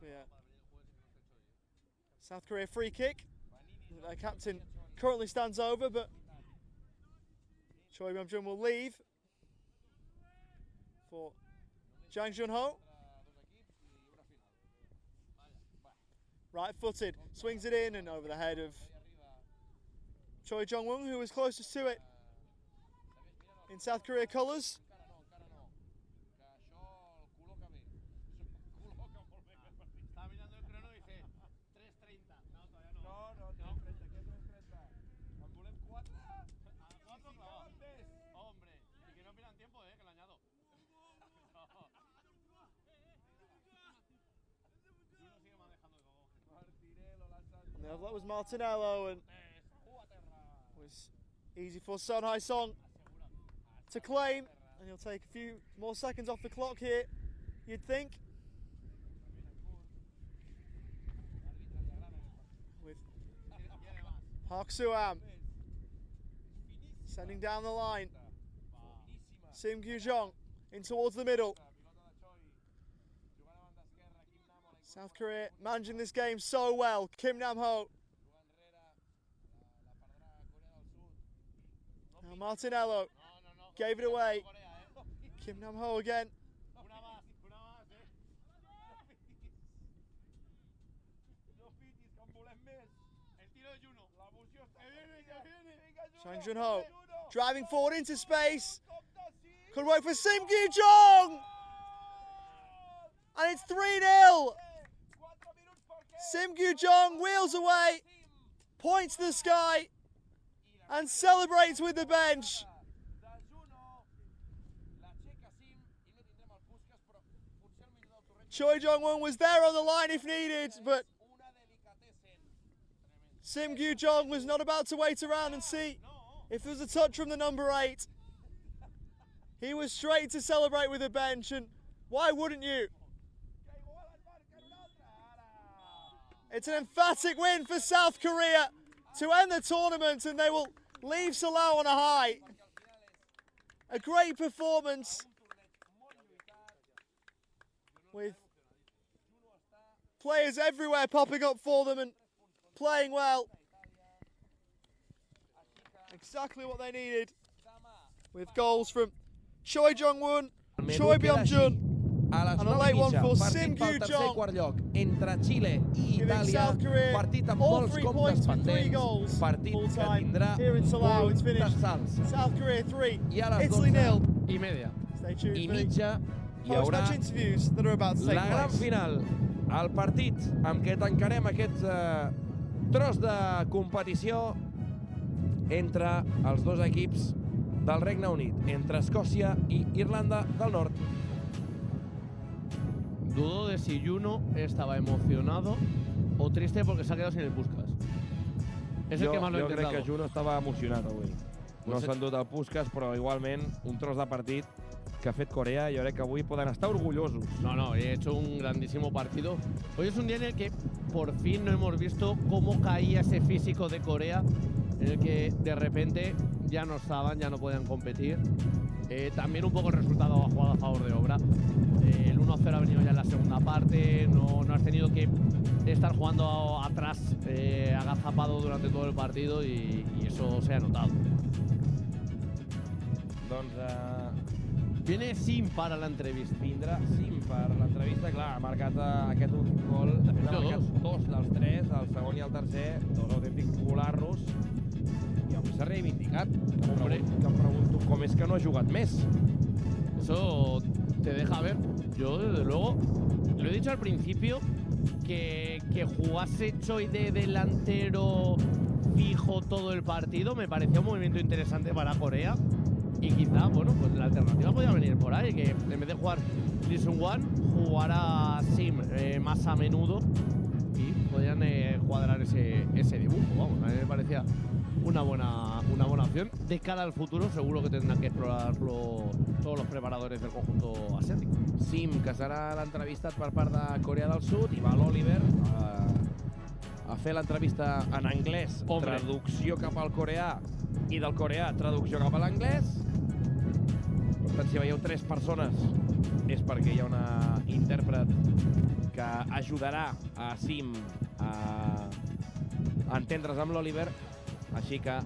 Yeah. South Korea free kick. Their captain currently stands over, but Choi Byung-jun will leave for Jang Jun-ho. Right-footed, swings it in and over the head of Choi Jong-won, who was closest to it in South Korea colours. That was Martinello, and it was easy for Son Hae-song to claim, and he'll take a few more seconds off the clock here, you'd think. With Park Soo-am sending down the line. Sim Gyu-jong in towards the middle. South Korea managing this game so well. Kim Nam-ho. Now Martinello gave it away. Kim Nam-ho again. Jang Jun-ho driving forward into space. Could work for Sim Gyu-jong. And it's 3-0. Sim Gyu-jong wheels away, points to the sky, and celebrates with the bench. Choi Jong-won was there on the line if needed, but Sim Gyu-jong was not about to wait around and see if there was a touch from the number 8. He was straight to celebrate with the bench, and why wouldn't you? It's an emphatic win for South Korea to end the tournament, and they will leave Salau on a high. A great performance with players everywhere popping up for them and playing well. Exactly what they needed, with goals from Choi Jong-won, Choi Byung-jun a les And a 9 late i one mitja, for partit Sim pel tercer Kyu-jong. i quart lloc entre Xile i Giving Itàlia, South Korea partit amb all molts 3 comptes points with 3 pendents, goals partit full que time tindrà here in Salau. It's moltes finished. salts. South Korea 3, I a les Italy 0. 12:30. Stay tuned i for the mitja hi haurà post-match interviews that are about to take la gran place. final, el partit amb què tancarem aquest tros de competició entre els dos equips del Regne Unit, entre Escòcia i Irlanda del Nord. Dudo de si Juno estaba emocionado o triste porque se ha quedado sin el Puskás. Es el que más lo ha Jo intentado. crec que Juno estava emocionat avui. No Pues s'ha endut el Puskás, però igualment un tros de partit que ha fet Corea. Jo crec que avui poden estar orgullosos. No, he hecho un grandísimo partido. Hoy es un día en el que por fin no hemos visto cómo caía ese físico de Corea, en el que de repente ya no estaban, ya no podían competir. También un poco el resultado ha jugado a favor de obra. El 1-0 ha venido ya en la segunda parte, no has tenido que estar jugando atrás agazapado durante todo el partido y eso se ha notado. Doncs Viene Sim para la entrevista. vindrà Sim per l'entrevista. Clar, ha marcat aquest últim gol. De fet, ha marcat dos dels tres, el segon i el tercer, dos autèntics golarros. I avui s'ha reivindicat. Hombre. Que em pregunto com és que no ha jugat més. Eso te deja ver. Yo, desde luego, lo he dicho al principio, que jugase Choi de delantero fijo todo el partido me parecía un movimiento interesante para Corea. Y quizá, bueno, pues la alternativa podría venir por ahí, que en vez de jugar Lee Seung-wan, jugara Sim más a menudo y podrían cuadrar ese dibujo. Vamos, a mí me parecía una buena opción. De cara al futuro, seguro que tendrán que explorarlo todos los preparadores del conjunto asiático. Sim, que serà l'entrevistat per part de Corea del Sud, i va l'Oliver a fer l'entrevista en anglès, Hombre. traducció cap al coreà, i del coreà traducció cap a l'anglès. Per tant, si veieu tres persones és perquè hi ha una intèrpret que ajudarà a Sim a entendre's amb l'Oliver. Així que,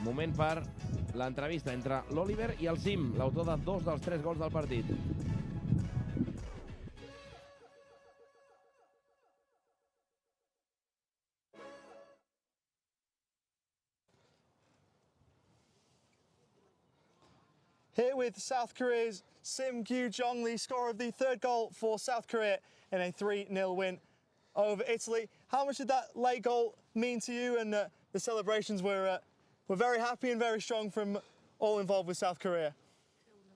moment per l'entrevista entre l'Oliver i el Sim, l'autor de dos dels tres gols del partit. Here with South Korea's Sim Kyu-jong, the scorer of the third goal for South Korea in a 3-0 win over Italy. How much did that late goal mean to you? And the celebrations were very happy and very strong from all involved with South Korea.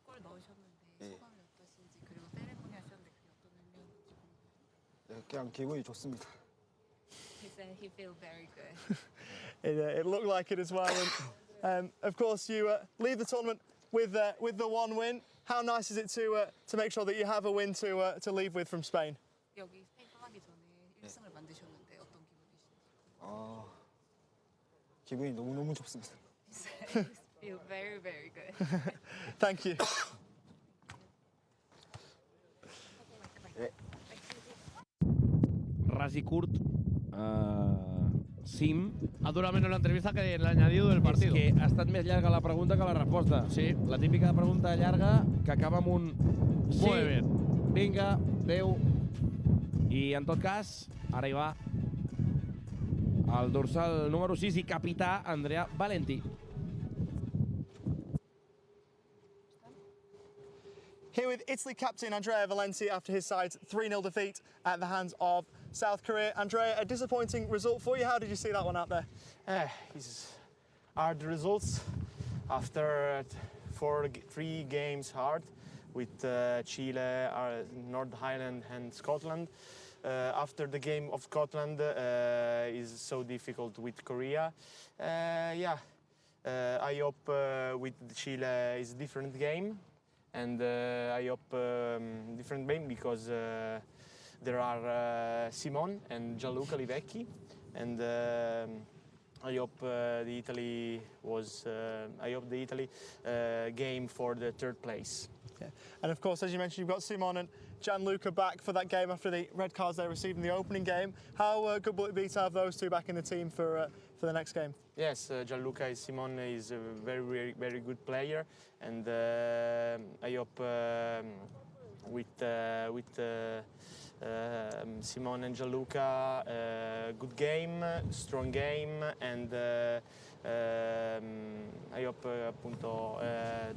골 넣으셨는데 소감이 어떠신지, 그리고 세레모니 하셨는데 그게 어떤 의미였는지. 네, 그냥 기분이 좋습니다. He said he feels very good. It looked like it as well. And of course, you leave the tournament with the one win. How nice is it to make sure that you have a win to leave with from Spain? 여기 스페인 떠나기 전에 1승을 만드셨는데 어떤 기분이신지. 기분이 너무너무 좋습니다. He said he feels very, very good. Thank you. Ras i curt, Sim. Ha durado menos la entrevista que el añadido del partido. És que ha estat més llarga la pregunta que la resposta. Sí. La típica pregunta llarga que acaba amb un sí, Muy bien. vinga, adeu. I en tot cas, ara hi va el dorsal número 6 i capità Andrea Valenti. Here with Italy captain Andrea Valenti after his side's 3-0 defeat at the hands of South Korea. Andrea, a disappointing result for you. How did you see that one out there? It's hard results after 3 games hard with Chile, North Ireland and Scotland. After the game of Scotland is so difficult with Korea. I hope with Chile is different game, and I hope different game because there are Simon and Gianluca Livecchi, and I hope the Italy game for the third place. Yeah. And of course, as you mentioned, you've got Simon and Gianluca back for that game after the red cards they received in the opening game. How good will it be to have those two back in the team for the next game? Yes, Gianluca Simon is a very, very good player, and I hope with Simone and Gianluca. Good game, strong game, and I hope appunto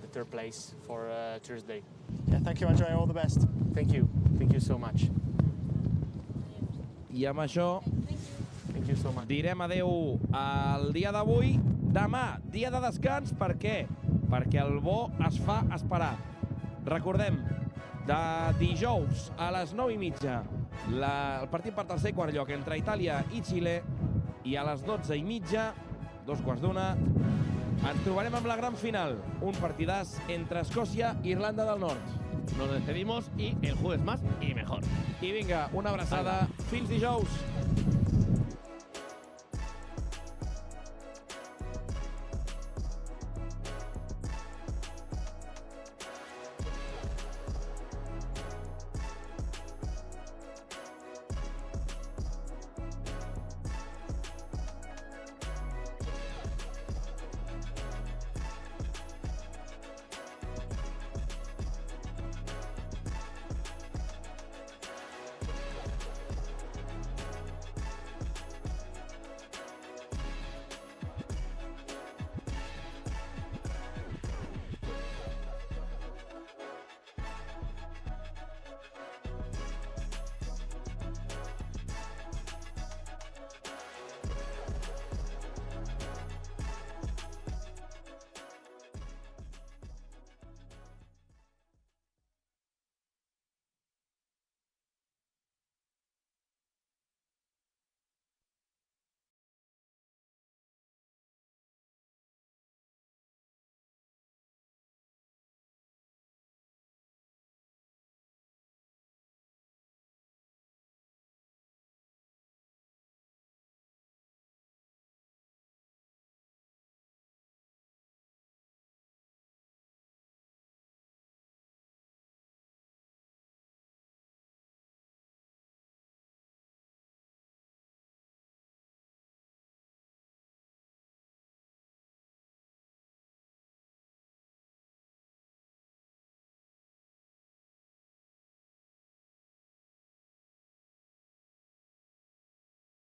the third place for Thursday. Yeah, thank you, Andrea. All the best. Thank you so much. I amb això Thank you so much. direm adeu al dia d'avui. Demà, dia de descans, per què? Perquè el bo es fa esperar. Recordem, de dijous a les 9:30, el partit per tercer i quart lloc entre Itàlia i Xile, i a les 12:30, 2:15, ens trobarem amb la gran final, un partidàs entre Escòcia i Irlanda del Nord. Nos despedimos y el jueves más y mejor. I vinga, una abraçada. Fins dijous.